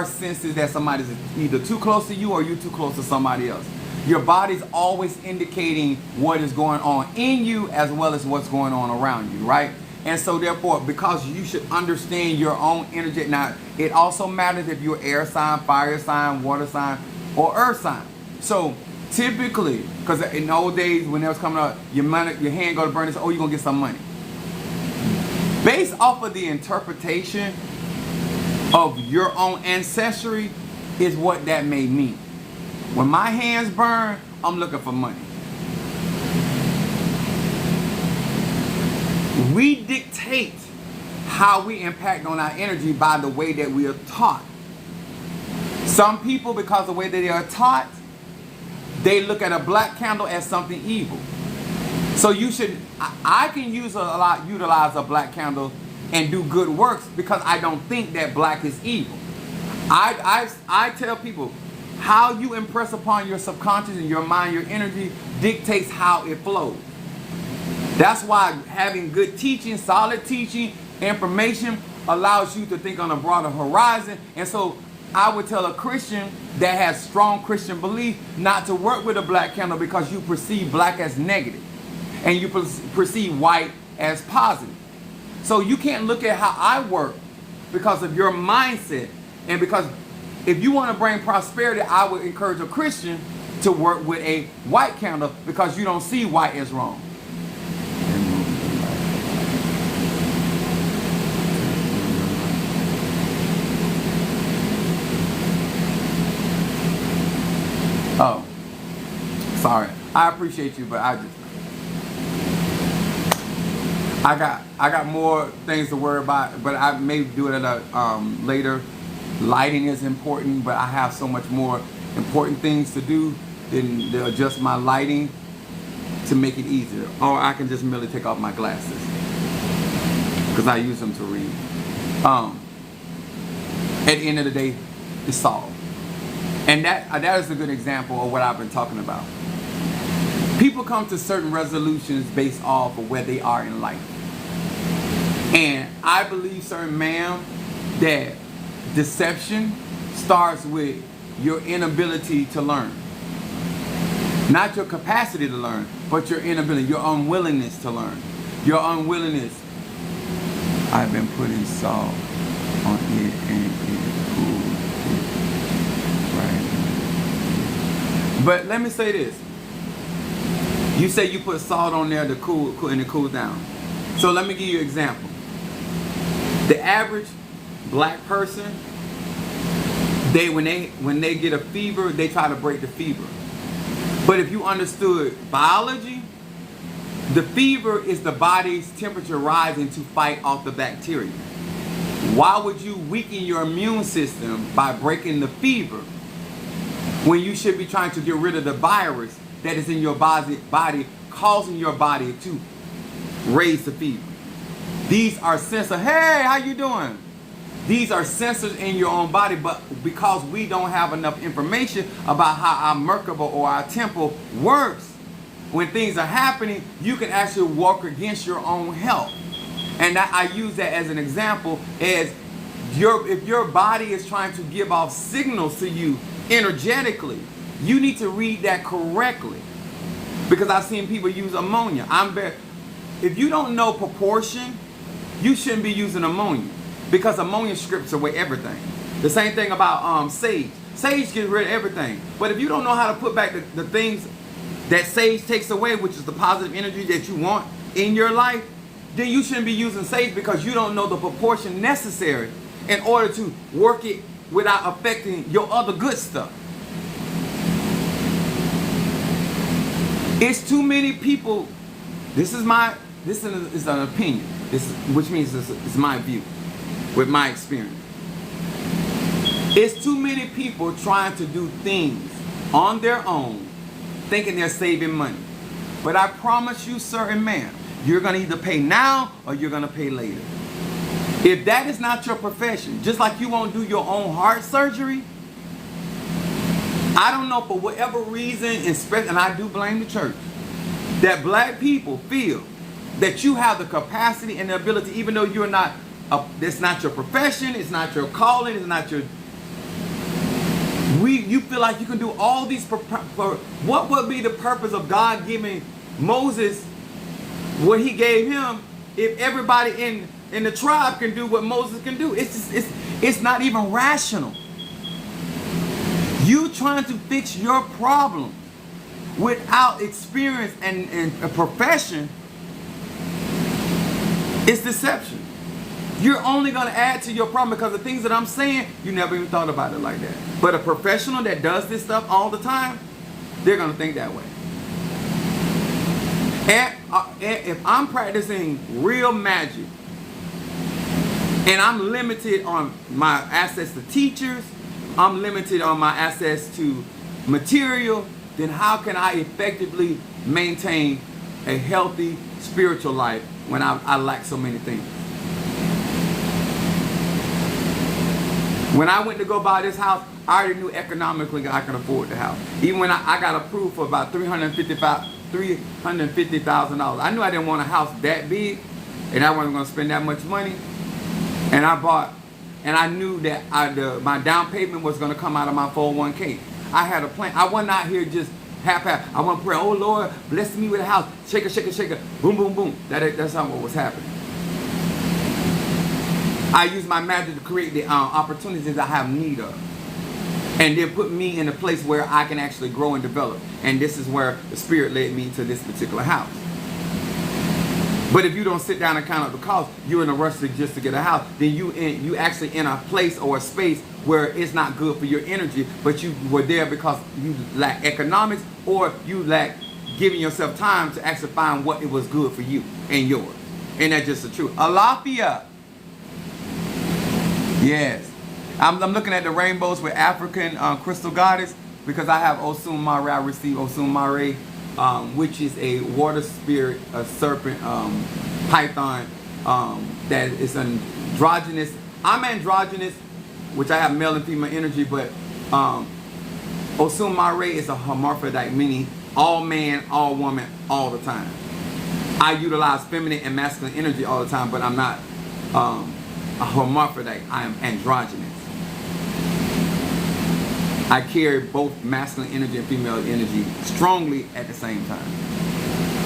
[SPEAKER 1] senses that somebody's either too close to you or you're too close to somebody else. Your body's always indicating what is going on in you as well as what's going on around you, right? And so therefore, because you should understand your own energy. Now, it also matters if you're air sign, fire sign, water sign, or earth sign. So typically, because in the old days when that was coming up, your hand go to burn, oh, you're going to get some money. Based off of the interpretation of your own ancestry is what that may mean. When my hands burn, I'm looking for money. We dictate how we impact on our energy by the way that we are taught. Some people, because of the way that they are taught, they look at a black candle as something evil. So I can utilize a black candle and do good works because I don't think that black is evil. I tell people, how you impress upon your subconscious and your mind, your energy, dictates how it flows. That's why having good teaching, solid teaching, information allows you to think on a broader horizon. And so I would tell a Christian that has strong Christian belief not to work with a black candle because you perceive black as negative and you perceive white as positive. So you can't look at how I work because of your mindset. And because if you want to bring prosperity, I would encourage a Christian to work with a white candle because you don't see white as wrong. appreciate you, but I got more things to worry about, but I may do it at a later. Lighting is important, but I have so much more important things to do than to adjust my lighting to make it easier. Or I can just merely take off my glasses because I use them to read. At the end of the day, it's solved. And that is a good example of what I've been talking about. People come to certain resolutions based off of where they are in life. And I believe, sir, ma'am, that deception starts with your inability to learn. Not your capacity to learn, but your inability, your unwillingness to learn. Your unwillingness. I've been putting salt on it and it cooled it. Right. But let me say this. You say you put salt on there to cool and it cools down. So let me give you an example. The average black person, when they get a fever, they try to break the fever. But if you understood biology, the fever is the body's temperature rising to fight off the bacteria. Why would you weaken your immune system by breaking the fever when you should be trying to get rid of the virus that is in your body causing your body to raise the fever? These are sensors. Hey, how you doing? These are sensors in your own body, but because we don't have enough information about how our Merkaba or our temple works, when things are happening, you can actually work against your own health. And I use that as an example as if your body is trying to give off signals to you energetically, you need to read that correctly. Because I've seen people use ammonia. If you don't know proportion, you shouldn't be using ammonia. Because ammonia strips away everything. The same thing about sage. Sage gets rid of everything. But if you don't know how to put back the things that sage takes away, which is the positive energy that you want in your life, then you shouldn't be using sage because you don't know the proportion necessary in order to work it without affecting your other good stuff. It's too many people. This is an opinion. Which means it's my view. With my experience, it's too many people trying to do things on their own, thinking they're saving money. But I promise you, sir and ma'am, you're going to either pay now or you're going to pay later. If that is not your profession, just like you won't do your own heart surgery, I don't know, for whatever reason, and I do blame the church, that black people feel that you have the capacity and the ability, even though you're not. It's not your profession, it's not your calling, it's not your... You feel like you can do all these... What would be the purpose of God giving Moses what he gave him if everybody in the tribe can do what Moses can do? It's not even rational. You trying to fix your problem without experience and a profession is deception. You're only going to add to your problem because the things that I'm saying, you never even thought about it like that. But a professional that does this stuff all the time, they're going to think that way. And if I'm practicing real magic and I'm limited on my access to teachers, I'm limited on my access to material, then how can I effectively maintain a healthy spiritual life when I lack so many things? When I went to go buy this house, I already knew economically I could afford the house. Even when I got approved for about $350,000. I knew I didn't want a house that big, and I wasn't going to spend that much money. And I knew that my down payment was going to come out of my 401k. I had a plan. I wasn't out here just half-half. I want to pray, oh Lord, bless me with a house. Shake it, shake it, shake it. Boom, boom, boom. That's not what was happening. I use my magic to create the opportunities I have need of. And then put me in a place where I can actually grow and develop. And this is where the Spirit led me to this particular house. But if you don't sit down and count up the cost, you're in a rush just to get a house, then you actually in a place or a space where it's not good for your energy, but you were there because you lack economics or you lack giving yourself time to actually find what it was good for you and yours. And that's just the truth. Alafia. Yes. I'm looking at the rainbows with African crystal goddess because I have Osun Mare. I received Osun Mare, which is a water spirit, a serpent, python, that is androgynous. I'm androgynous, which I have male and female energy, but Osun Mare is a hermaphrodite, meaning all man, all woman, all the time. I utilize feminine and masculine energy all the time, but I'm not a hermaphrodite. I am androgynous. I carry both masculine energy and female energy strongly at the same time.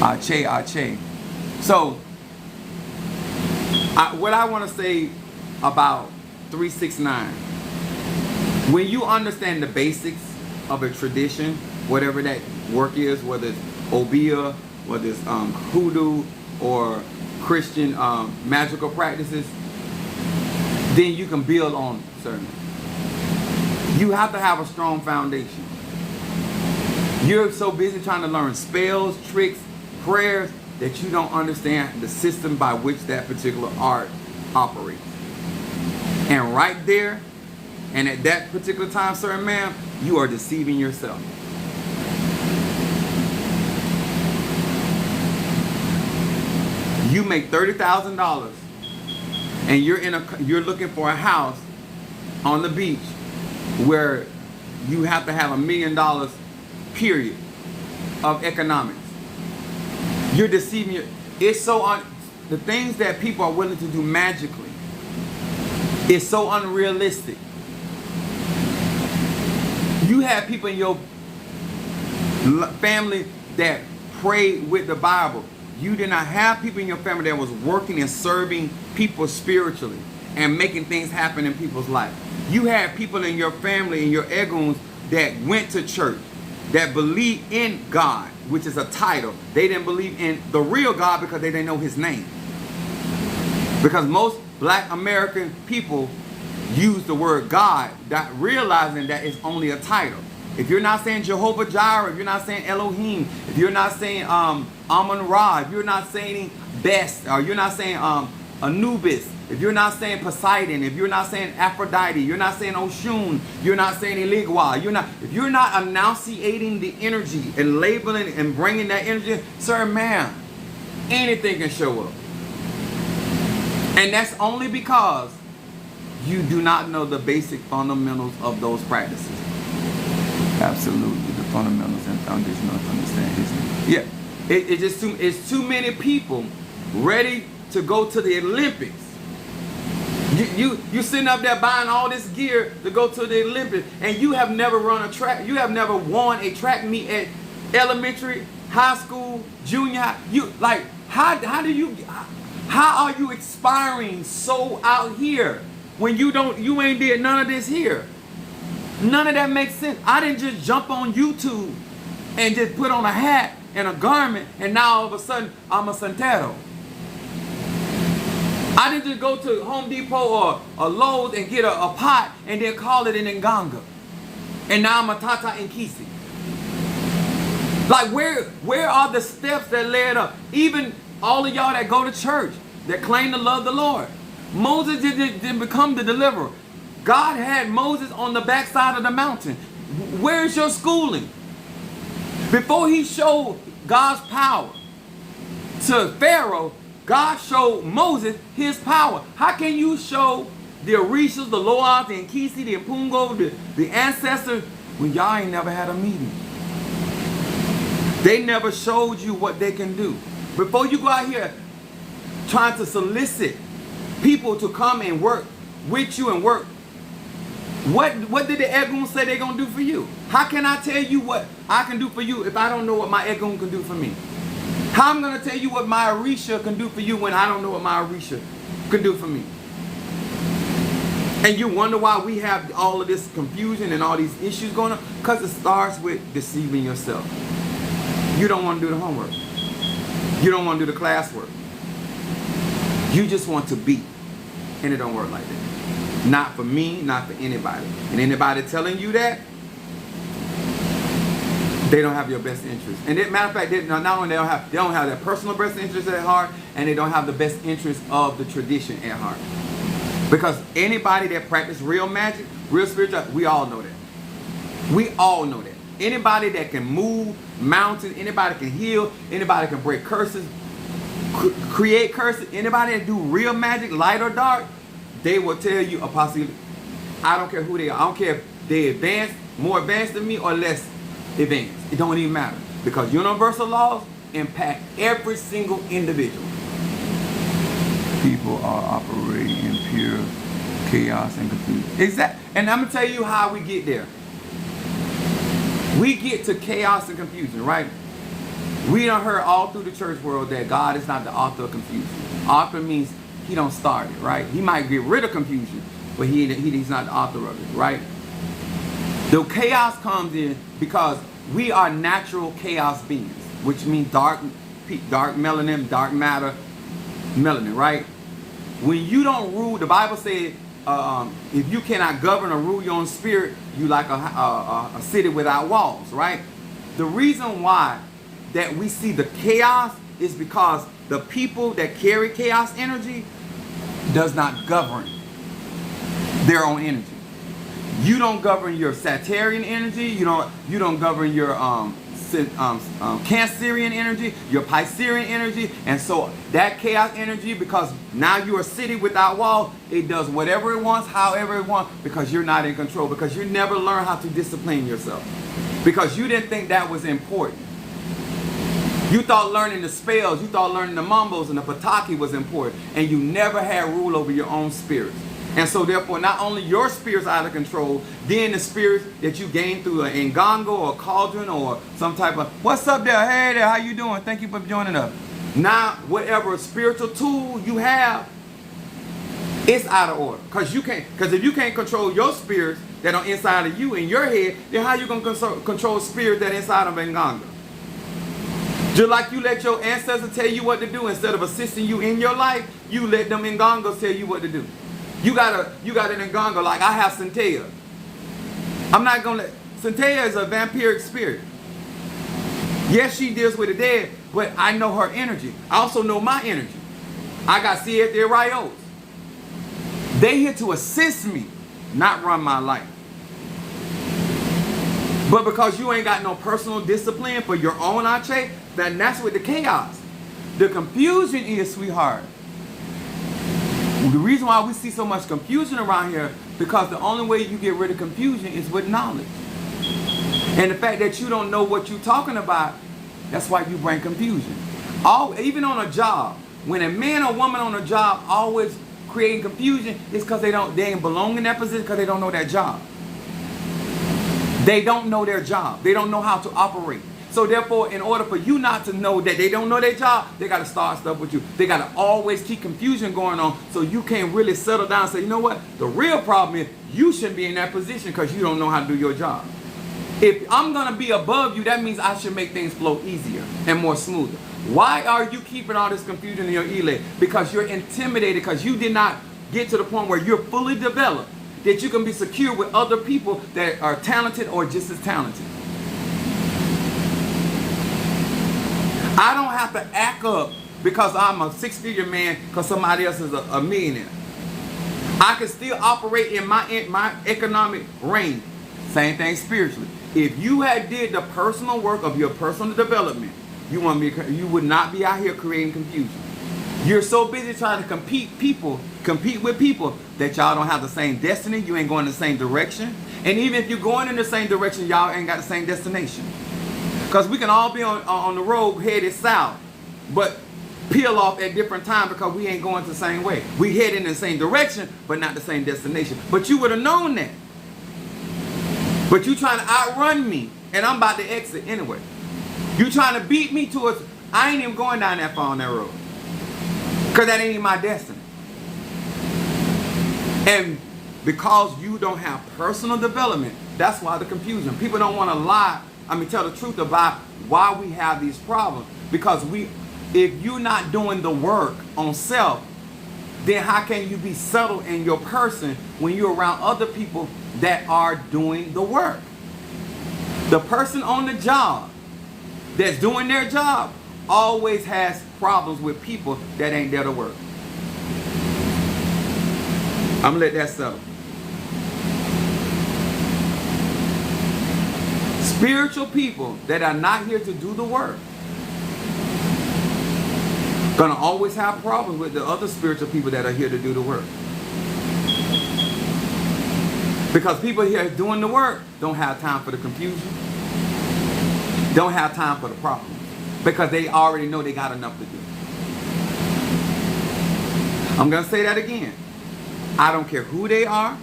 [SPEAKER 1] Ache. So, what I want to say about 369, when you understand the basics of a tradition, whatever that work is, whether it's Obeah, whether it's hoodoo or Christian magical practices, then you can build on certain. You have to have a strong foundation. You're so busy trying to learn spells, tricks, prayers that you don't understand the system by which that particular art operates. And right there, and at that particular time, sir and ma'am, you are deceiving yourself. You make $30,000 and you're looking for a house on the beach where you have to have $1 million period of economics. You're deceiving it's so the things that people are willing to do magically is so unrealistic. You have people in your family that pray with the Bible. You did not have people in your family that was working and serving people spiritually and making things happen in people's life. You had people in your family, in your egoons, that went to church, that believed in God, which is a title. They didn't believe in the real God because they didn't know his name. Because most black American people use the word God, not realizing that it's only a title. If you're not saying Jehovah Jireh, if you're not saying Elohim, if you're not saying Amun-Ra, if you're not saying Best, or you're not saying Anubis, if you're not saying Poseidon, if you're not saying Aphrodite, you're not saying Oshun, you're not saying Eligwa, if you're not enunciating the energy and labeling and bringing that energy, sir, ma'am, anything can show up. And that's only because you do not know the basic fundamentals of those practices. Absolutely, the fundamentals and foundational understanding. Yeah, it's too many people ready to go to the Olympics. You sitting up there buying all this gear to go to the Olympics, and you have never run a track. You have never won a track meet at elementary, high school, junior high. You like how are you expiring so out here when you ain't did none of this here? None of that makes sense. I didn't just jump on YouTube and just put on a hat and a garment and now all of a sudden I'm a Santero. I didn't just go to Home Depot or a Lowe's and get a pot and then call it an Nganga. And now I'm a Tata Nkisi. Like where are the steps that led up? Even all of y'all that go to church, that claim to love the Lord. Moses didn't become the deliverer. God had Moses on the backside of the mountain. Where's your schooling? Before he showed God's power to Pharaoh, God showed Moses his power. How can you show the Orishas, the Loas, the Nkisi, the Mpungo, the ancestors, when y'all ain't never had a meeting? They never showed you what they can do. Before you go out here trying to solicit people to come and work with you and work, what did the Egun say they're going to do for you? How can I tell you what I can do for you if I don't know what my Egun can do for me? How am I going to tell you what my Orisha can do for you when I don't know what my Orisha can do for me? And you wonder why we have all of this confusion and all these issues going on? Because it starts with deceiving yourself. You don't want to do the homework. You don't want to do the classwork. You just want to be. And it don't work like that. Not for me, not for anybody. And anybody telling you that They don't have your best interest. And matter of fact, not only they don't have their personal best interest at heart, and they don't have the best interest of the tradition at heart. Because anybody that practices real magic, real spiritual, we all know that. We all know that. Anybody that can move mountains, anybody can heal, anybody can break curses, create curses, anybody that do real magic, light or dark, they will tell you, Apostle, I don't care who they are. I don't care if they advanced, more advanced than me or less advanced. It don't even matter. Because universal laws impact every single individual. People are operating in pure chaos and confusion. Exactly. And I'm going to tell you how we get there. We get to chaos and confusion, right? We done heard all through the church world that God is not the author of confusion. Author means he don't start it, right? He might get rid of confusion, but he's not the author of it, right? The chaos comes in because we are natural chaos beings, which means dark melanin, dark matter, melanin, right? When you don't rule, the Bible says, if you cannot govern or rule your own spirit, you like a city without walls, right? The reason why that we see the chaos is because the people that carry chaos energy does not govern their own energy. You don't govern your Sagittarian energy. You don't govern your Cancerian energy, your Piscean energy, and so that chaos energy, because now you're a city without walls, it does whatever it wants, however it wants, because you're not in control, because you never learned how to discipline yourself, because you didn't think that was important. You thought learning the spells, you thought learning the mumbles and the pataki was important, and you never had rule over your own spirits. And so therefore, not only your spirit's out of control, then the spirits that you gain through an ngongo or a cauldron or some type of, what's up there? Hey there, how you doing? Thank you for joining us. Now, whatever spiritual tool you have, it's out of order. Because if you can't control your spirits that are inside of you in your head, then how you going to control spirits that are inside of ngongo? Just like you let your ancestors tell you what to do instead of assisting you in your life, you let them ngongos tell you what to do. You got an ngongo, like I have Centella. I'm not going to let, Centella is a vampiric spirit. Yes, she deals with the dead, but I know her energy. I also know my energy. I got Siete Rayos. They here to assist me, not run my life. But because you ain't got no personal discipline for your own Ache, then that's with the chaos. The confusion is, sweetheart. The reason why we see so much confusion around here, because the only way you get rid of confusion is with knowledge. And the fact that you don't know what you're talking about, that's why you bring confusion. Even on a job, when a man or woman on a job always creating confusion, it's because they ain't belong in that position because they don't know that job. They don't know their job. They don't know how to operate. So therefore, in order for you not to know that they don't know their job, they got to start stuff with you. They got to always keep confusion going on so you can't really settle down and say, you know what? The real problem is you shouldn't be in that position because you don't know how to do your job. If I'm going to be above you, that means I should make things flow easier and more smoother. Why are you keeping all this confusion in your elect? Because you're intimidated, because you did not get to the point where you're fully developed, that you can be secure with other people that are talented or just as talented. I don't have to act up because I'm a six-figure man because somebody else is a millionaire. I can still operate in my economic range. Same thing spiritually. If you had did the personal work of your personal development, you would not be out here creating confusion. You're so busy trying to compete with people that y'all don't have the same destiny. You ain't going in the same direction. And even if you're going in the same direction, y'all ain't got the same destination. Because we can all be on the road headed south, but peel off at different times because we ain't going the same way. We head in the same direction, but not the same destination. But you would have known that. But you trying to outrun me, and I'm about to exit anyway. You trying to beat me towards, I ain't even going down that far on that road. Because that ain't even my destiny. And because you don't have personal development, that's why the confusion. People don't want to tell the truth about why we have these problems. Because if you're not doing the work on self, then how can you be settled in your person when you're around other people that are doing the work? The person on the job that's doing their job always has problems with people that ain't there to work. I'm gonna let that settle. Spiritual people that are not here to do the work gonna always have problems with the other spiritual people that are here to do the work. Because people here doing the work don't have time for the confusion, don't have time for the problem, because they already know they got enough to do. I'm gonna say that again. I don't care who they are,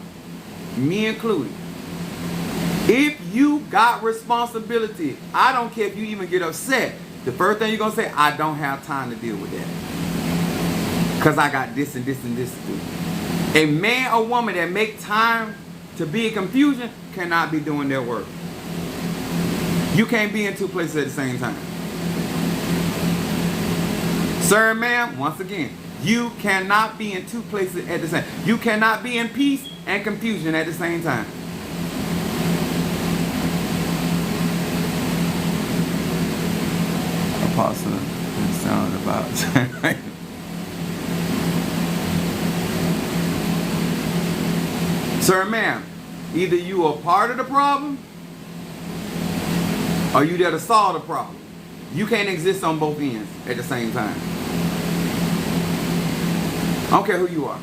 [SPEAKER 1] me included. If you got responsibility, I don't care if you even get upset. The first thing you're going to say, I don't have time to deal with that. Because I got this and this and this to do. A man or woman that make time to be in confusion cannot be doing their work. You can't be in two places at the same time. Sir and ma'am, once again, you cannot be in two places at the same time. You cannot be in peace and confusion at the same time. Apostle is sound about. Sir, ma'am, either you are part of the problem or you there to solve the problem. You can't exist on both ends at the same time. I don't care who you are.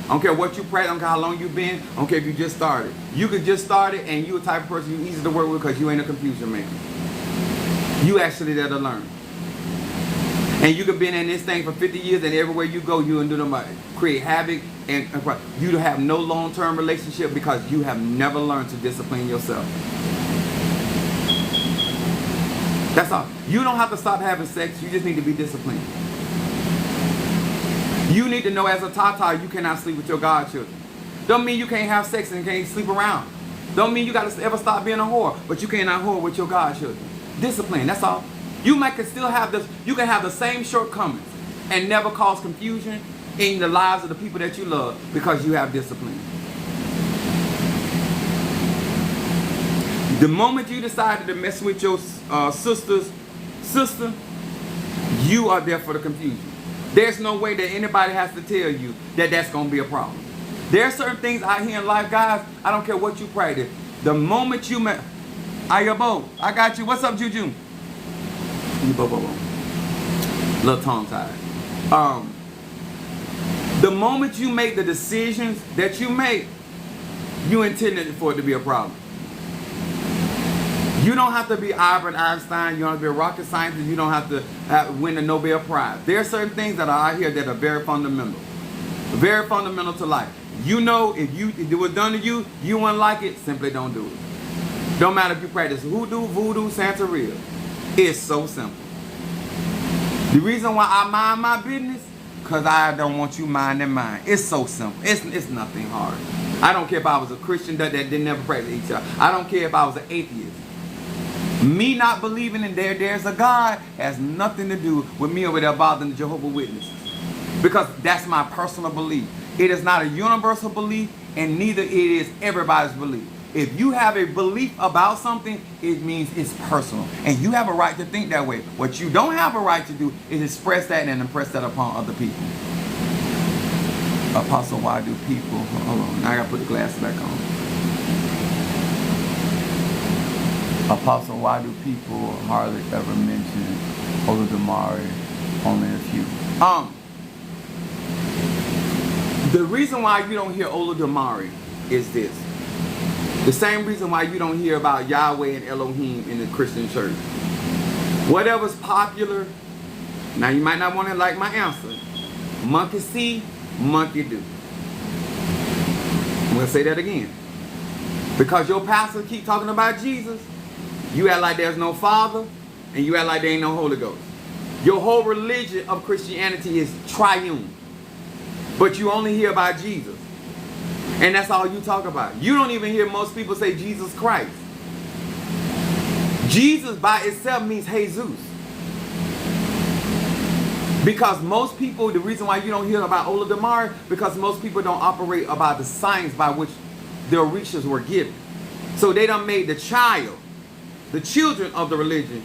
[SPEAKER 1] I don't care what you practice. I don't care how long you've been. I don't care if you just started. You could just start it and you a type of person you easy to work with because you ain't a confusion man. You actually there to learn. And you could be in this thing for 50 years and everywhere you go, you and do them create havoc and you have no long-term relationship because you have never learned to discipline yourself. That's all. You don't have to stop having sex. You just need to be disciplined. You need to know as a tata you cannot sleep with your godchildren. Don't mean you can't have sex and can't sleep around. Don't mean you got to ever stop being a whore, but you cannot whore with your godchildren. Discipline, that's all. You might can still have this, you can have the same shortcomings and never cause confusion in the lives of the people that you love because you have discipline. The moment you decided to mess with your sister's sister, you are there for the confusion. There's no way that anybody has to tell you that that's going to be a problem. There are certain things out here in life, guys, I don't care what you practice. The moment you met, Ayabo, I got you. What's up, Juju? Little tongue tied. The moment you make the decisions that you make, you intended for it to be a problem. You don't have to be Albert Einstein. You don't have to be a rocket scientist. You don't have to win the Nobel Prize. There are certain things that are out here that are very fundamental. Very fundamental to life. You know, if it was done to you, you wouldn't like it, simply don't do it. Don't matter if you practice hoodoo, voodoo, Santeria. It's so simple. The reason why I mind my business, because I don't want you minding mine. It's so simple. It's nothing hard. I don't care if I was a Christian that didn't never practice each other. I don't care if I was an atheist. Me not believing in there's a God has nothing to do with me over there bothering the Jehovah's Witnesses. Because that's my personal belief. It is not a universal belief, and neither it is everybody's belief. If you have a belief about something, it means it's personal. And you have a right to think that way. What you don't have a right to do is express that and impress that upon other people. Apostle, why do people... Hold on, now I got to put the glasses back on. Apostle, why do people hardly ever mention Olodumare? Only a few. The reason why you don't hear Olodumare is this. The same reason why you don't hear about Yahweh and Elohim in the Christian church. Whatever's popular, now you might not want to like my answer. Monkey see, monkey do. I'm going to say that again. Because your pastor keep talking about Jesus, you act like there's no Father, and you act like there ain't no Holy Ghost. Your whole religion of Christianity is triune. But you only hear about Jesus. And that's all you talk about. You don't even hear most people say Jesus Christ. Jesus by itself means Jesus. Because most people, the reason why you don't hear about Olodumare, because most people don't operate about the science by which their riches were given. So they done made the child the children of the religion.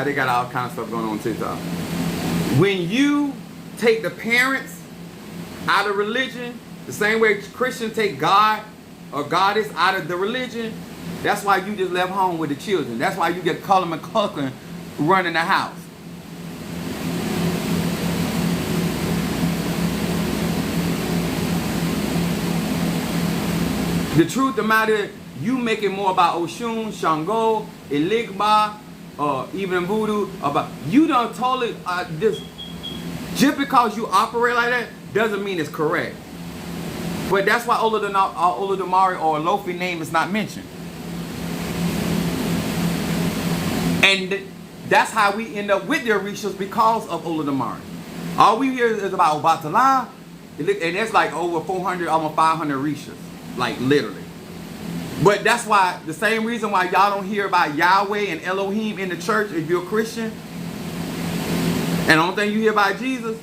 [SPEAKER 1] They got all kinds of stuff going on TikTok. When you take the parents out of religion, the same way Christians take God or goddess out of the religion, that's why you just left home with the children. That's why you get Cullen McCulkin running the house. The truth of the matter, you make it more about Oshun, Shango, Eligba, even voodoo, about you don't totally just because you operate like that doesn't mean it's correct. But that's why Olodumare or Lofi name is not mentioned. And that's how we end up with their rituals because of Olodumare. All we hear is about Obatala, and it's like over 400, almost 500 rituals, like literally. But that's why, the same reason why y'all don't hear about Yahweh and Elohim in the church if you're a Christian. And the only thing you hear about Jesus.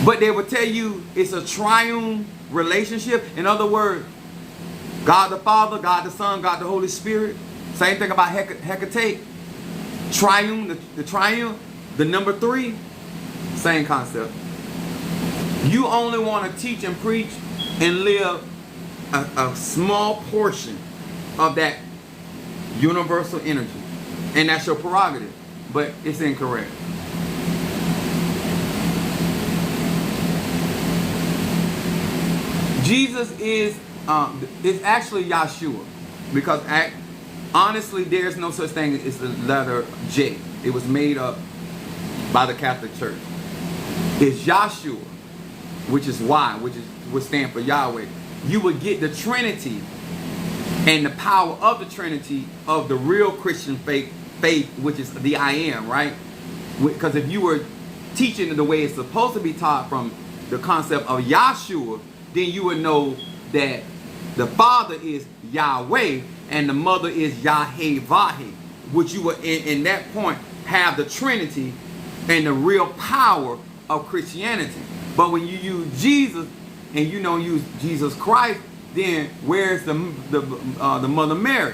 [SPEAKER 1] But they will tell you it's a triune relationship. In other words, God the Father, God the Son, God the Holy Spirit. Same thing about Hecate. Triune, the triune, the number 3. Same concept. You only want to teach and preach and live a small portion of that universal energy, and that's your prerogative, but it's incorrect. Jesus is actually Yahshua, because honestly there's no such thing as the letter J. It was made up by the Catholic Church. It's Yahshua, which is Y, which would stand for Yahweh. You would get the Trinity and the power of the Trinity of the real Christian faith, which is the I am, right? Because if you were teaching it the way it's supposed to be taught from the concept of Yahshua, then you would know that the Father is Yahweh and the Mother is Yahweh, which you would, in that point, have the Trinity and the real power of Christianity. But when you use Jesus, and you don't use Jesus Christ, then where's the Mother Mary?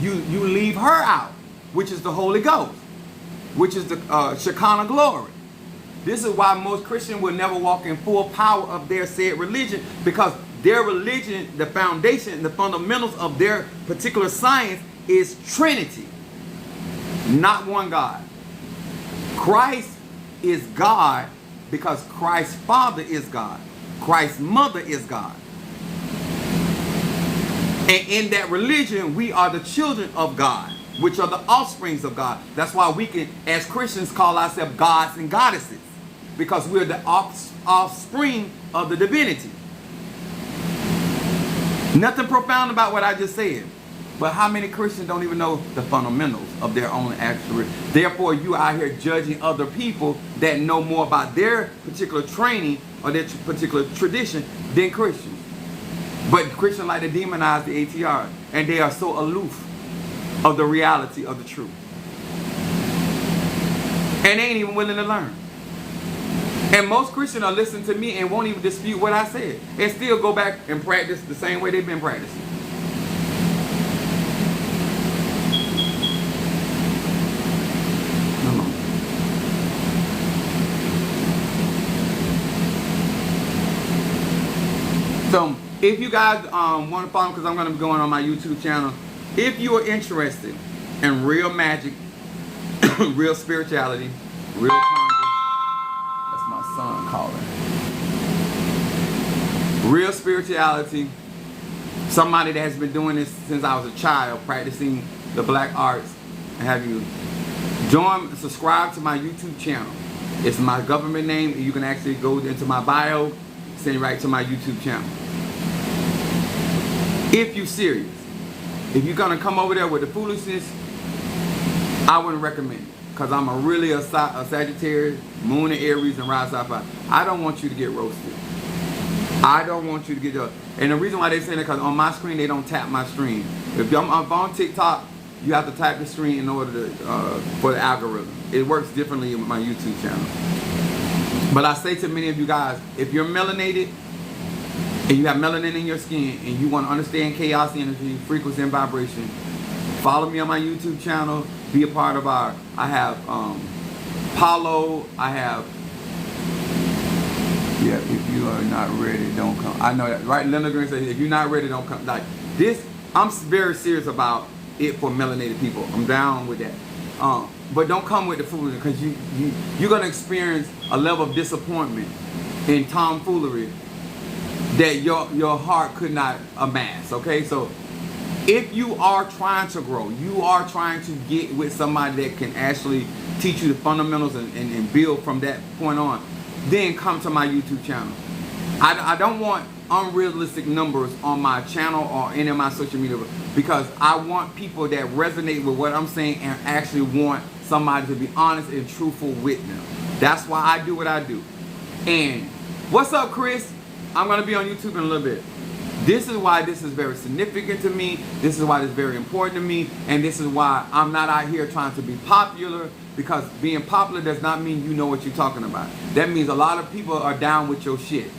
[SPEAKER 1] You leave her out, which is the Holy Ghost, which is the Shekinah glory. This is why most Christians will never walk in full power of their said religion, because their religion, the foundation, the fundamentals of their particular science is Trinity, not one God. Christ is God because Christ's Father is God. Christ's mother is God. And in that religion, we are the children of God, which are the offsprings of God. That's why we can, as Christians, call ourselves gods and goddesses, because we're the offspring of the divinity. Nothing profound about what I just said. But how many Christians don't even know the fundamentals of their own actual? Therefore, you out here judging other people that know more about their particular training or their particular tradition than Christians. But Christians like to demonize the ATR, and they are so aloof of the reality of the truth. And they ain't even willing to learn. And most Christians are listening to me and won't even dispute what I said, and still go back and practice the same way they've been practicing. So if you guys want to follow, because I'm going to be going on my YouTube channel, if you are interested in real magic, real spirituality, real conjuring, that's my son calling. Real spirituality, somebody that has been doing this since I was a child, practicing the black arts, and have you subscribe to my YouTube channel. It's my government name, and you can actually go into my bio, send right to my YouTube channel. If you're serious, if you're gonna come over there with the foolishness, I wouldn't recommend it, because I'm a Sagittarius, Moon in Aries, and Rise Up. I don't want you to get roasted. I don't want you to get your, and the reason why they say that, because on my screen they don't tap my screen. If I'm on TikTok, you have to type the screen in order to for the algorithm. It works differently with my YouTube channel. But I say to many of you guys, if you're melanated and you have melanin in your skin and you want to understand chaos energy, frequency, and vibration, follow me on my YouTube channel. Be a part of our. I have Paulo. I have. Yeah, if you are not ready, don't come. I know that, right? Linda Green says, if you're not ready, don't come. Like this, I'm very serious about it for melanated people. I'm down with that. But don't come with the foolery, because you're gonna experience a level of disappointment and tomfoolery that your heart could not amass. Okay, so if you are trying to grow, you are trying to get with somebody that can actually teach you the fundamentals and build from that point on, then come to my YouTube channel. I don't want unrealistic numbers on my channel or any of my social media, because I want people that resonate with what I'm saying and actually want somebody to be honest and truthful with them. That's why I do what I do. And what's up, Chris? I'm gonna be on YouTube in a little bit. This is why this is very significant to me. This is why it's very important to me. And this is why I'm not out here trying to be popular, because being popular does not mean you know what you're talking about. That means a lot of people are down with your shit.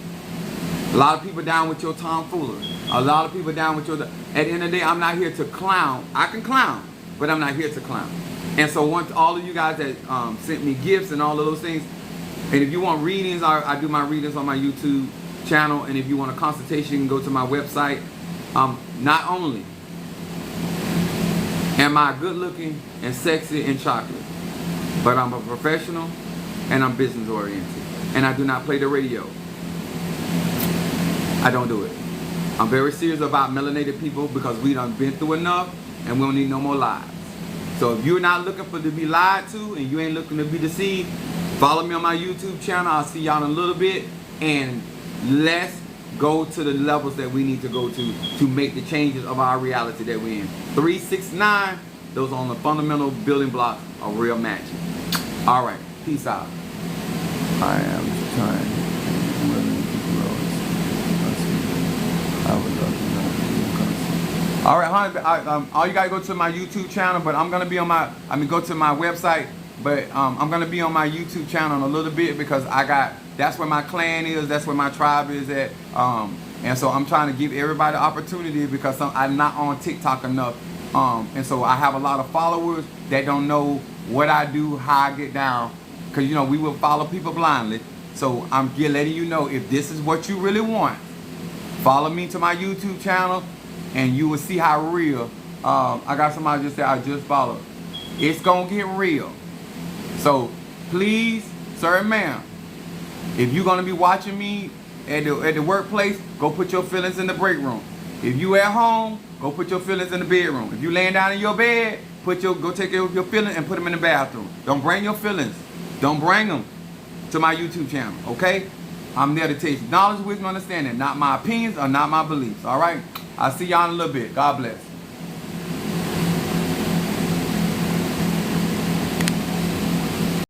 [SPEAKER 1] A lot of people down with your tomfoolery. A lot of people down with your... At the end of the day, I'm not here to clown. I can clown, but I'm not here to clown. And so once all of you guys that sent me gifts and all of those things, and if you want readings, I do my readings on my YouTube channel. And if you want a consultation, you can go to my website. Not only am I good looking and sexy and chocolate, but I'm a professional and I'm business oriented. And I do not play the radio. I don't do it. I'm very serious about melanated people, because we done been through enough and we don't need no more lies. So if you're not looking for to be lied to and you ain't looking to be deceived, follow me on my YouTube channel. I'll see y'all in a little bit, and let's go to the levels that we need to go to make the changes of our reality that we're in. 3, 6, 9, those are the fundamental building blocks of real magic. All right, peace out. I am trying to I would love to know. All right, honey, all you gotta go to my YouTube channel, but I'm gonna be on my, go to my website, but I'm gonna be on my YouTube channel in a little bit, because that's where my clan is, that's where my tribe is at, and so I'm trying to give everybody the opportunity, because I'm not on TikTok enough, and so I have a lot of followers that don't know what I do, how I get down, because you know we will follow people blindly. So I'm letting you know, if this is what you really want, follow me to my YouTube channel, and you will see how real. I got somebody just said I just followed. It's gonna get real. So please, sir and ma'am, if you're gonna be watching me at the workplace, go put your feelings in the break room. If you at home, go put your feelings in the bedroom. If you laying down in your bed, go take your feelings and put them in the bathroom. Don't bring your feelings. Don't bring them to my YouTube channel, okay? I'm there to teach knowledge, wisdom, understanding, not my opinions or not my beliefs, all right? I'll see y'all in a little bit. God bless.